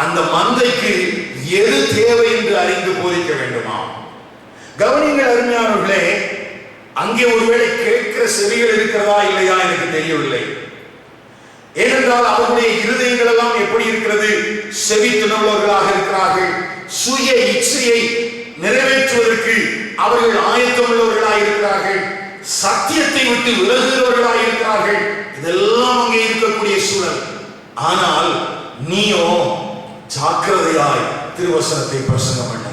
அந்த மந்தைக்கு எது தேவை என்று அறிந்து போதிக்க வேண்டுமா? கவனிங்கள் அருமையானவர்களே, அங்கே ஒருவேளை கேட்கிற செவிகள் இருக்கிறதா இல்லையா எனக்கு தெரியவில்லை. ஏனென்றால் அவர்களுடைய இருதயங்கள் எல்லாம் எப்படி இருக்கிறது? செவித்துணர்வுள்ளவர்களாக இருக்கிறார்கள். சுய இச்சையை நிறைவேற்றுவதற்கு அவர்கள் ஆயத்தம் உள்ளவர்களாக இருக்கிறார்கள். சத்தியத்தை விட்டு விலகுகிறவர்களாக இருக்கிறார்கள். இதெல்லாம் அங்கே இருக்கக்கூடிய சூழல். ஆனால் நீயோ ஜாக்கிரதையாய் திருவசனத்தை பிரசங்கம் பண்ண.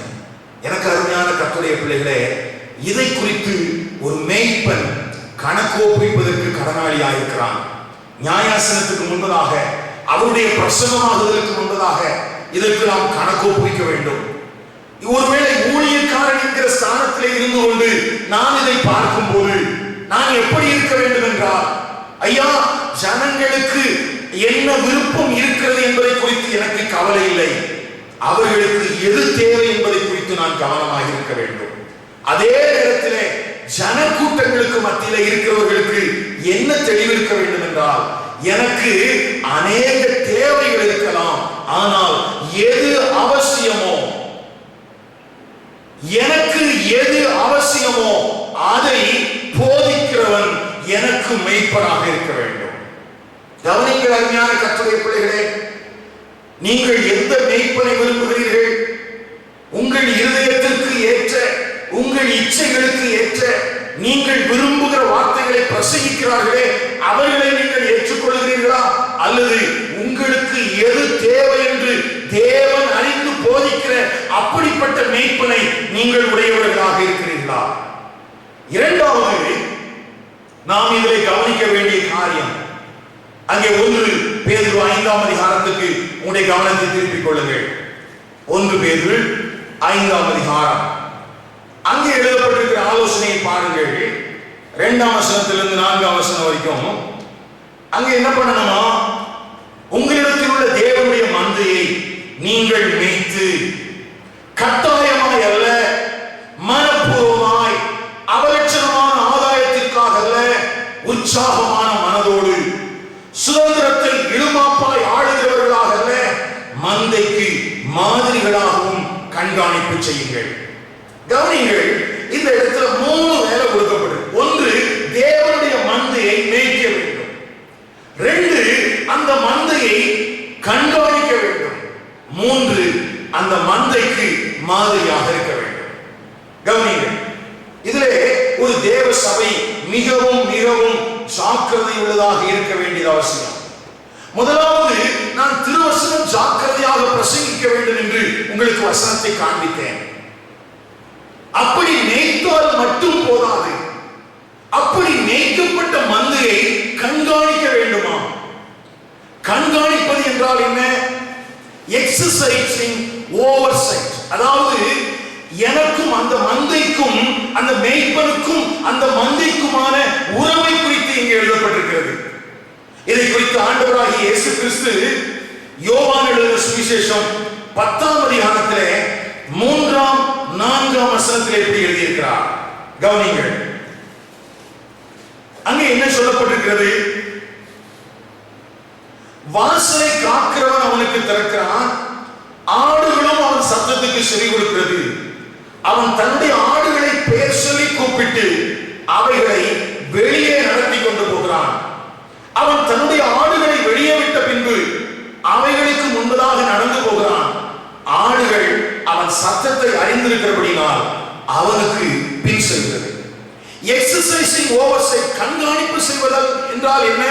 எனக்கு அருமையான கர்த்தருடைய பிள்ளைகளே, இதை குறித்து ஒரு மேய்ப்பன் கணக்கு ஒப்புவிப்பதற்கு கடனாளியாயிருக்கிறான். நியாயாசனத்துக்கு முன்பதாக, அவருடைய பிரசங்கமாகுவதற்கு முன்பதாக இதற்கு நாம் கணக்கு ஒப்புவிக்க வேண்டும். ஒருவேளை ஊழியக்காரன் என்கிற ஸ்தானத்திலே இருந்து கொண்டு நான் இதை பார்க்கும் போது நான் எப்படி இருக்க வேண்டும் என்றால், ஐயா, ஜனங்களுக்கு என்ன விருப்பம் இருக்கிறது என்பதை குறித்து எனக்கு கவலை இல்லை. அவர்களுக்கு எது தேவை என்பதை குறித்து நான் கவனமாக இருக்க வேண்டும். அதே நேரத்திலே ஜனக்கூட்டங்களுக்கு மத்தியில இருக்கிறவர்களுக்கு என்ன தெளிவு இருக்க வேண்டும் என்றால், எனக்கு அநேக தேவைகள் இருக்கலாம், ஆனால் எது அவசியமோ, எனக்கு எது அவசியமோ அதை போதிக்கிறவன் எனக்கு மெய்ப்பனாக இருக்க வேண்டும். கவனிங்கள் அருமையான கர்த்தருடைய பிள்ளைகளே, நீங்கள் எந்த மெய்ப்பனை விரும்புகிறீர்கள்? உங்கள் இருதயத்திற்கு ஏற்ற, உங்கள் இச்சைகளுக்கு ஏற்ற நீங்கள் விரும்புகிற வார்த்தைகளை பிரசங்கிக்கிறார்களே, அவர்களை நீங்கள் ஏற்றுக்கொள்கிறீர்களா? அல்லது உங்களுக்கு எது தேவை என்று தேவன் அறிந்து போதிக்கிற அப்படிப்பட்ட மெய்ப்பனை நீங்கள் உடையவர்களாக இருக்கிறீர்களா? இரண்டாவது, நாம் இதிலே கவனிக்க வேண்டிய காரியம், அங்கே 1 பேதுரு 5ஆம் அதிகாரத்துக்கு உங்களுடைய கவனத்தை திருப்பிக் கொள்ளுங்கள். 1 பேதுரு 5ஆம் அதிகாரம், அங்கே எழுதப்பட்டிருக்கிற ஆலோசனையை பாருங்கள். 2ஆம் வசனத்திலிருந்து 4ஆம் வசனம் வரைக்கும் அங்கே என்ன பண்ணணுமா? உங்களிடத்தில் உள்ள தேவனுடைய மந்தையை நீங்கள் மேய்த்து, கட்டாயமாய் அல்ல, மனப்பூர்வமாய், அவலட்சணமான ஆதாயத்திற்காக அல்ல, உற்சாகமான மனதோடு, சுதந்திரத்தை இழுமாப்பாய் ஆளுகிறவர்களாக அல்ல, மந்தைக்கு மாதிரிகளாகவும் கண்காணிப்பு செய்யுங்கள். கவனிங்கள், இந்த இடத்துல 3 வேலை கொடுக்கப்படும். 1, தேவனுடைய மந்தையை மேய்க்க வேண்டும். 2, அந்த மந்தையை கண்காணிக்க வேண்டும். 3, அந்த மந்தைக்கு மாதிரியாக இருக்க வேண்டும். கவனிங்கள், இதிலே ஒரு தேவ சபை மிகவும் மிகவும் ஜாக்கிரதை உள்ளதாக இருக்க வேண்டியது அவசியம். முதலாவது, நான் திருவசனம் ஜாக்கிரதையாக பிரசங்கிக்க வேண்டும் என்று உங்களுக்கு வசனத்தை காண்பித்தேன். அப்படி மேய்த்தால் மட்டும் போதாது, அப்படி மேய்க்கப்பட்ட மந்தையை கண்காணிக்க வேண்டுமா? கண்காணிப்பது என்றால் என்ன? Exercising oversight. அதாவது எனக்கும் அந்த மந்தைக்கும், அந்த மேய்ப்பனுக்கும் அந்த மந்தைக்குமான உறவை குறித்து இங்கே எழுதப்பட்டிருக்கிறது. இதை குறித்து ஆண்டவராகிய இயேசு கிறிஸ்து யோவான் எழுதின சுவிசேஷம் 10ஆம் அதிகாரத்திலே 3ஆம் 4ஆம் வசனத்திலே எப்படி எழுதியிருக்கிறார்? கவனிங்கள், அங்கே என்ன சொல்லப்பட்டிருக்கிறது? வாசலை காக்கிறவன் அவனுக்கு திறக்கிறான், ஆடுகளும் அவன் சத்தத்துக்கு செவி கொடுக்கிறது. அவன் தன்னுடைய ஆடுகளை பெயர் சொல்லி கூப்பிட்டு அவைகளை வெளியே நடத்தி கொண்டு போகிறான். அவன் தன்னுடைய ஆடுகளை வெளியே விட்ட பின்பு அவைகளுக்கு முன்பதாக நடந்து போகிறான். ஆடுகள் அவன் சத்தத்தை அறிந்திருக்கிறபடினால் அவனுக்கு பின் செல்கிறது. எக்ஸசைசிங் ஓவர்சைட், கண்காணிப்பு செய்வதல் என்றால் என்ன?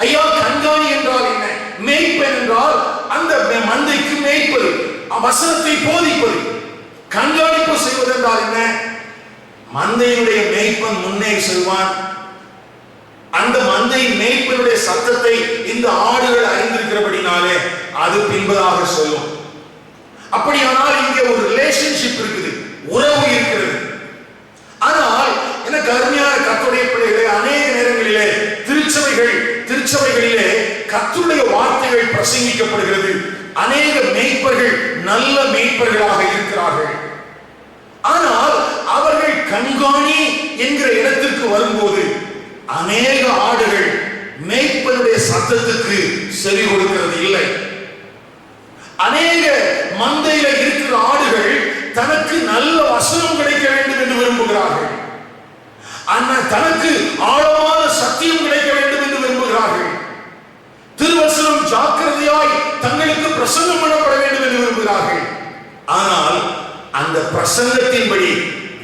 ஐயா, கண்காணி என்றால் என்ன? மேய்ப்பன் என்றால் அந்த மந்தைக்கு மேய்ப்பது, வசனத்தை போதிப்பது. கண்காணிப்பு செய்வது என்றால் என்ன? மந்தையினுடைய மேய்ப்பன் முன்னே செல்வான். அந்த மந்தை மேய்ப்பனுடைய சத்தத்தை இந்த ஆடுகள் அறிந்திருக்கிறபடினாலே அது பின்பதாக சொல்லும். அப்படியானால் இங்கே ஒரு ரிலேஷன்ஷிப் இருக்குது, உறவு இருக்கிறது. ஆனால் எனக்கு அருமையான கர்த்தருடைய பிள்ளைகளே, அநேக நேரங்களிலே திருச்சபைகளிலே கர்த்தருடைய வார்த்தைகள் பிரசங்கிக்கப்படுகிறது. அநேக மேய்ப்பர்கள் நல்ல மேய்ப்பர்களாக இருக்கிறார்கள். ஆனால் அவர்கள் கண்காணி என்கிற இடத்திற்கு வரும்போது அநேக ஆடுகள் மேய்ப்பனுடைய சத்தத்துக்கு செவி கொடுக்கிறது இல்லை. அநேக மந்தையில இருக்கிற ஆடுகள் தனக்கு நல்ல வசனம் கிடைக்க வேண்டும் என்று விரும்புகிறார்கள். தனக்கு ஆழமான சத்தியம் கிடைக்க வேண்டும் என்று விரும்புகிறார்கள். திருவசனம் ஜாக்கிரதையாய் தங்களுக்கு பிரசங்கம் பண்ணப்பட வேண்டும் என்று விரும்புகிறார்கள். ஆனால் அந்த பிரசங்கத்தின்படி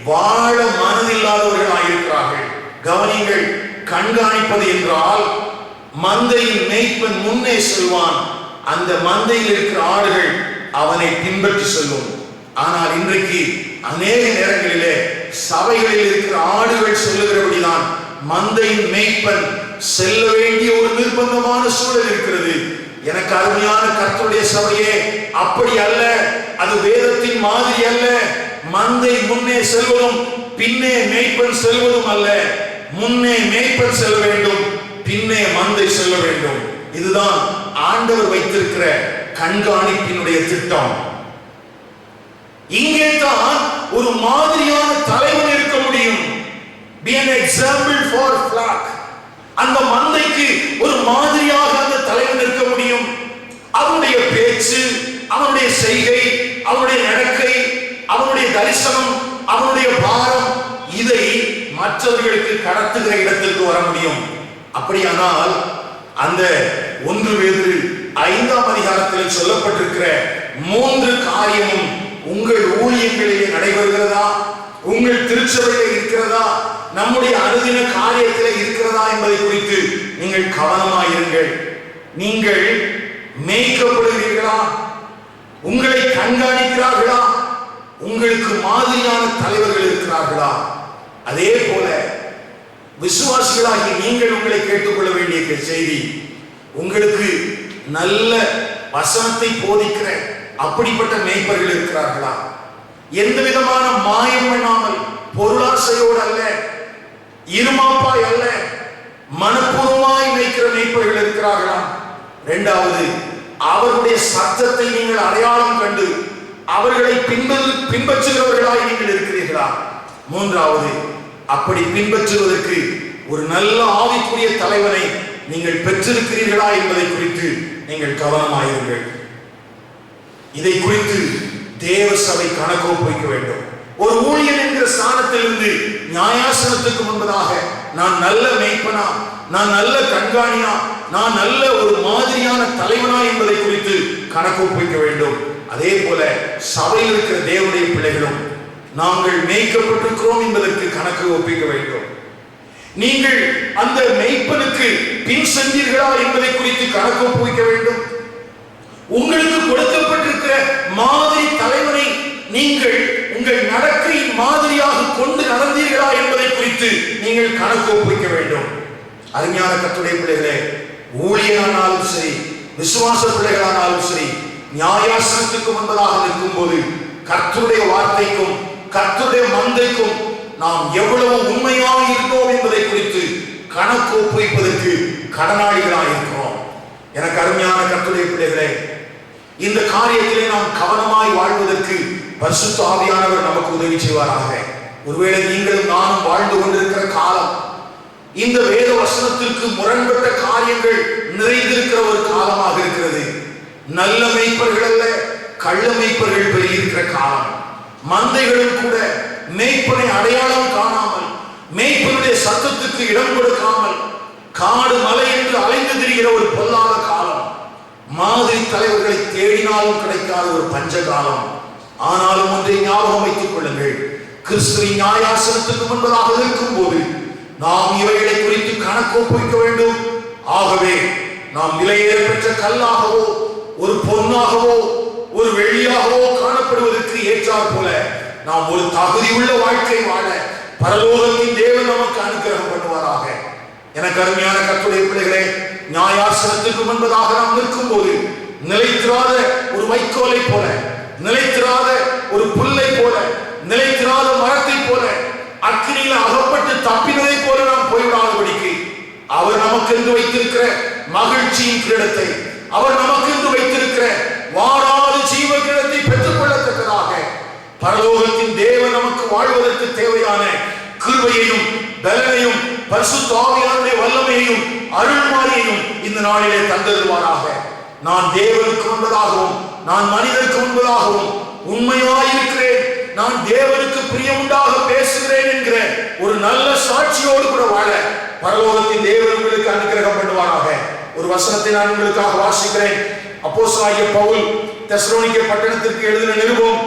வாழ மனதில்லாதவர்களாக இருக்கிறார்கள். கவனிங்கள், கண்காணிப்பது என்றால் மந்தையின் மேய்ப்பன் முன்னே செல்வான், அந்த மந்தையில் இருக்கிற ஆடுகள் அவனை பின்பற்றி செல்லும். ஆனால் இன்றைக்கு அநேக நேரங்களிலே சபைகளில் இருக்கிற ஆடுகள் செல்லுகிறபடிதான் மந்தையின் மேய்ப்பன் செல்ல வேண்டிய ஒரு நிர்பந்தமான சூழல் இருக்கிறது. எனக்கு அருமையான கர்த்தருடைய சபையே, அப்படி அல்ல. அது வேதத்தின் மாதிரி அல்ல. மந்தை முன்னே செல்வதும் பின்னே மேய்ப்பன் செல்வதும் அல்ல. முன்னே மேய்ப்பன் செல்ல வேண்டும், பின்னே மந்தை செல்ல வேண்டும். இதுதான் ஆண்டவர் வைத்திருக்கிற கண்காணிப்பினுடைய திட்டம். இங்கே தான் ஒரு மாதிரியான தலைவன் இருக்க முடியும். Be an example for flock. அந்த மந்தைக்கு ஒரு மாதிரியாக அந்த தலைவன் இருக்க முடியும். அவனுடைய பேச்சு, அவனுடைய செய்கை, அவனுடைய நடக்கை, அவனுடைய தரிசனம், அவனுடைய பாரம், இதை மற்றவர்களுக்கு கடத்துகிற இடத்திற்கு வர முடியும். அப்படியானால் அந்த 1 பேதுரு 5ஆம் அதிகாரத்தில் சொல்லப்பட்டிருக்கிற 3 காரியமும் உங்கள் ஊழியங்களிலே நடைபெறுகிறதா, உங்கள் திருச்சபையிலே இருக்கிறதா, நம்முடைய அனுதின காரியத்திலே இருக்கிறதா என்பதை குறித்து நீங்கள் கவனமாயிருங்கள். நீங்கள் மேய்க்கப்படுகிறீர்களா? உங்களை கண்காணிக்கிறார்களா? உங்களுக்கு மாதிரியான தலைவர்கள் இருக்கிறார்களா? அதே போல விசுவாசிகளாகி நீங்கள் உங்களை கேட்டுக்கொள்ள வேண்டிய செய்தி, உங்களுக்கு நல்ல வசனத்தை போதிக்கிற அப்படிப்பட்ட மேய்ப்பர்கள் இருக்கிறார்களா? எந்த விதமான மாயம் பண்ணாமல், பொருளாசையோடு அல்ல, இருமாப்பாய் அல்ல, மனப்பூர்வமாய் மேய்க்கிற மேய்ப்பர்கள் இருக்கிறார்களா? 2வது, அவருடைய சத்தத்தை நீங்கள் அடையாளம் கண்டு அவர்களை பின்பற்றுகிறவர்களாய் நீங்கள் இருக்கிறீர்களா? 3வது, அப்படி பின்பற்றுவதற்கு ஒரு நல்ல ஆவிக்குரிய தலைவனை நீங்கள் பெற்றிருக்கிறீர்களா என்பதை குறித்து நீங்கள் கவனமாயிருங்கள். இதை குறித்து தேவ சபை கணக்கு ஒப்புவிக்க வேண்டும். ஒரு ஊழியன் என்கிற ஸ்தானத்திலிருந்து நியாயாசனத்துக்கு முன்பதாக நான் நல்ல மேய்ப்பனா, நான் நல்ல கண்காணியா, நான் நல்ல ஒரு மாதிரியான தலைவனா என்பதை குறித்து கணக்கு ஒப்புவிக்க வேண்டும். அதே போல சபையில் இருக்கிற தேவனுடைய பிள்ளைகளும் நாங்கள் மேய்க்கப்பட்டிருக்கிறோம் என்பதற்கு கணக்கு ஒப்பிக்க வேண்டும். நீங்கள் அந்த மேய்ப்பனுக்கு பின் சென்றீர்களா என்பதை குறித்து கணக்கு ஒப்புவிக்க வேண்டும். உங்களுக்கு கொடுக்கப்பட்டிருக்கிற மாதிரி தலைவனை நீங்கள் உங்கள் நடக்கையின் மாதிரியாக கொண்டு நடந்தீர்களா என்பதை குறித்து நீங்கள் கணக்கு ஒப்புவிக்க வேண்டும். அருமையான கர்த்தருடைய பிள்ளைகளே, ஊழியரானாலும் சரி, விசுவாச பிள்ளைகளானாலும் சரி, நியாயாசனத்துக்கு முன்பதாக நிற்கும் போது கர்த்தருடைய வார்த்தைக்கும் கர்த்தருடைய மந்தைக்கும் நாம் எவ்வளவு உண்மையாக இருந்தோம் என்பதை குறித்து கணக்கு ஒப்புவிப்பதற்கு கடனாளிகளாக இருக்கிறோம். எனக்கு அருமையான கர்த்தருடைய பிள்ளைகளே, இந்த காரியத்திலே நாம் கவனமாய் வாழ்வதற்கு பரிசுத்த ஆவியானவர் நமக்கு உதவி செய்வாராக. ஒருவேளை நீங்களும் நானும் வாழ்ந்து கொண்டிருக்கிற காலம் இந்த வேத வசனத்திற்கு முரண்பட்ட காரியங்கள் நிறைந்திருக்கிற ஒரு காலமாக இருக்கிறது. நல்ல மேய்ப்பர்கள் அல்ல, கள்ள மேய்ப்பர்கள் பெருகியிருக்கிற காலம். மந்தைகளும் கூட மேய்ப்பனை அடையாளம் காணாமல், மேய்ப்பனுடைய சத்தத்துக்கு இடம் கொடுக்காமல் காடு மலை என்று அலைந்து திரிகிற ஒரு பொல்லாத காலம். மாதிரி தலைவர்களை தேடினாலும் கிடைக்காத ஒரு பஞ்ச காலம். ஆனாலும் ஒன்றை ஞாபகம் வைத்துக் கொள்ளுங்கள், கிறிஸ்துவின் நியாயாசனத்துக்கு முன்பதாக இருக்கும் போது நாம் இவைகளை குறித்து கணக்கு ஒப்புவிக்க வேண்டும். ஆகவே நாம் விலையேற பெற்ற கல்லாகவோ ஒரு பொன்னாகவோ ஒரு வெள்ளியாகவோ காணப்படுவதற்கு ஏற்றாற் போல நாம் ஒரு தகுதி உள்ள வாழ்க்கை வாழ பரலோகத்தின் தேவன் நமக்கு அனுகிரகம் பண்ணுவாராக. எனக்கு அருமையான கர்த்தருடைய பிள்ளைகளே, நியாயாசனத்துக்கு முன்பதாக நாம் நிற்கும் போது நிலைத்திராத ஒரு வைக்கோலை போல, நிலைத்திராத ஒரு புல்லை போல, நிலைத்திராத மரத்தை போல, அக்கினியில் அகப்பட்டு தப்பினதை போல நாம் போய்விடாதபடிக்கு அவர் நமக்கு என்று வைத்திருக்கிற மகிழ்ச்சியின் கிரீடத்தை, அவர் நமக்கு என்று வைத்திருக்கிற வாராத ஜீவ கிரீடத்தை பெற்றுக் கொள்ளத்தக்கதாக பரலோகத்தின் தேவன் நமக்கு வாழ்வதற்கு தேவையான கிருபையையும் பலனையும் பரிசுத்த ஆவியானுடைய வல்லமையையும் அருள்மாரியையும் இந்த நாளிலே தந்தருவாராக. நான் தேவனுக்கு முன்பதாகவும் நான் மனிதருக்கு முன்பதாகவும் உண்மையாயிருக்கிறேன், நான் தேவனுக்கு பிரியமுண்டாக பேசுகிறேன் என்கிற ஒரு நல்ல சாட்சியோடு கூட வாழ பரலோகத்தின் தேவன் உங்களுக்கு அனுக்கிரகம் பண்ணுவாராக. ஒரு வசனத்தை நான் உங்களுக்காக வாசிக்கிறேன். அப்போஸ்தலனாகிய பவுல் தெசலோனிக்கே பட்டணத்திற்கு எழுதின நிருபம்,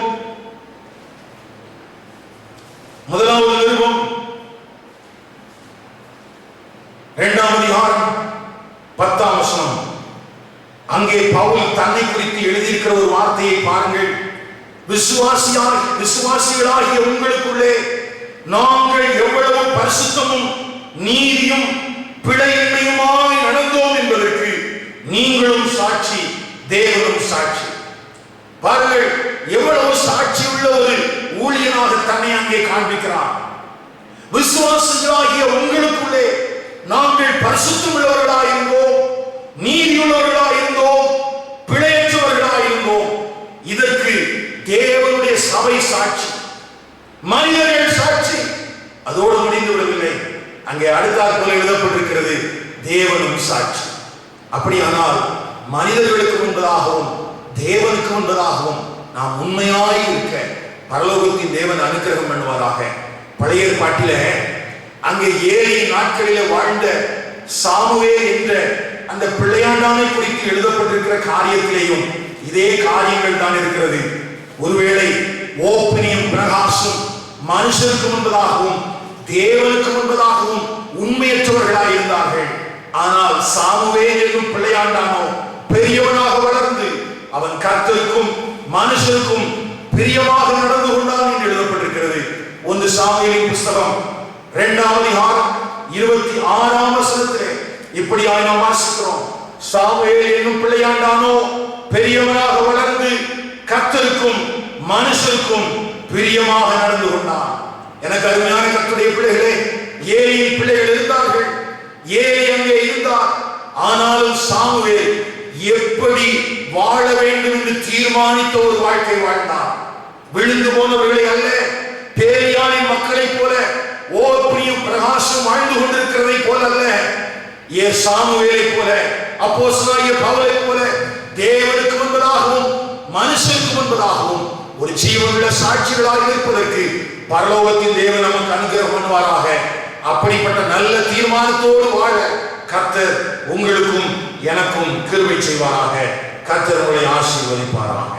முதலாவது நிருபம் 2ஆம் அதிகாரம் 10ஆம் வசனம். அங்கே பவுல் தன்னை குறித்து எழுதியிருக்கிற ஒரு வார்த்தையை பாருங்கள். விசுவாசிகளாகிய உங்களுக்குள்ளே நாங்கள் எவ்வளவு பரிசுத்தமும் நீதியும் பிழையின்மையுமாய் நடந்தோம் என்பதற்கு நீங்களும் சாட்சி, தேவனும் சாட்சி. பாருங்கள், எவ்வளவு சாட்சி உள்ள ஒரு ஊழியனாக தன்னை அங்கே காண்பிக்கிறார். விசுவாசிகளாகிய உங்களுக்குள்ளே நாங்கள் பரிசுத்தம் உள்ளவர்களாயிருந்தோம், நீதியுள்ளவர்களாயிருந்தோம், பிழையற்றவர்களாயிருந்தோம். இதற்கு தேவனுடைய சபை சாட்சி, மனிதர்கள் சாட்சி. அதோடு முடிந்து விடவில்லை. அங்கே அடுத்தாற் போல எழுதப்பட்டிருக்கிறது, தேவனும் சாட்சி. அப்படியானால் மனிதர்களுக்கு முன்பதாகவும் தேவனுக்கு முன்பதாகவும் நாம் உண்மையாய் இருக்க பரலோகத்தின் தேவன் அனுக்கிரகம் பண்ணுவாராக. பழைய ஏற்பாட்டில அங்கே ஏழை நாட்களிலே வாழ்ந்த சாமுவேல் என்ற அந்த பிள்ளையாண்டானை குறித்து எழுதப்பட்டிருக்கிற காரியத்திலேயும் இதே காரியங்கள் தான் இருக்கிறது. ஒருவேளை ஓப்பனியும் பிரகாசம் மனுஷருக்கு முன்பதாகவும் தேவனுக்கு முன்பதாகவும் உண்மையற்றவர்களாய் இருந்தார்கள். ஆனால் சாமுவேல் என்னும் பிள்ளையாண்டானோ பெரியவனாக வளர்ந்து அவன் கர்த்தருக்கும் மனுஷருக்கும் பிரியமாக நடந்து கொண்டான் என்று எழுதப்பட்டிருக்கிறது. 1 சாமுவேலின் புஸ்தகம் 2ஆம் அதிகாரம் 26ஆம் வசனத்திலே இப்படியாய் நாம் வாசிக்கிறோம். சாமுவேல் என்னும் பிள்ளையாண்டானோ பெரியவனாக வளர்ந்து கர்த்தருக்கும் மனுஷருக்கும் பிரியமாக நடந்து கொண்டான். எனக்கு அருமையான கர்த்தருடைய பிள்ளைகளே, ஏலியின் பிள்ளைகள் இருந்தார்கள், ஏலி அங்கே இருந்தார். ஆனாலும் சாமுவேல் எப்படி வாழ வேண்டும் என்று தீர்மானித்த ஒரு வாழ்க்கை வாழ்ந்தார். விழுந்து போனவர்களை அல்ல, பேரியாளின் மக்களை போல ஓப்பனியும் பிரகாசம் வாழ்ந்து கொண்டிருக்கிறதை போல அல்ல, சாமுவேலை போல, அப்போஸ்தலனாகிய பவுலை போல தேவனுக்கு முன்பதாகவும் மனுஷனுக்கு முன்பதாகவும் ஒரு ஜீவனுள்ள சாட்சிகளாக இருப்பதற்கு பரலோகத்தின் தேவன் நமக்கு அனுகிரகம் பண்ணுவாராக. அப்படிப்பட்ட நல்ல தீர்மானத்தோடு வாழ கர்த்தர் உங்களுக்கும் எனக்கும் கிருபை செய்வாராக. கர்த்தர் உங்களை ஆசீர்வதிப்பாராக.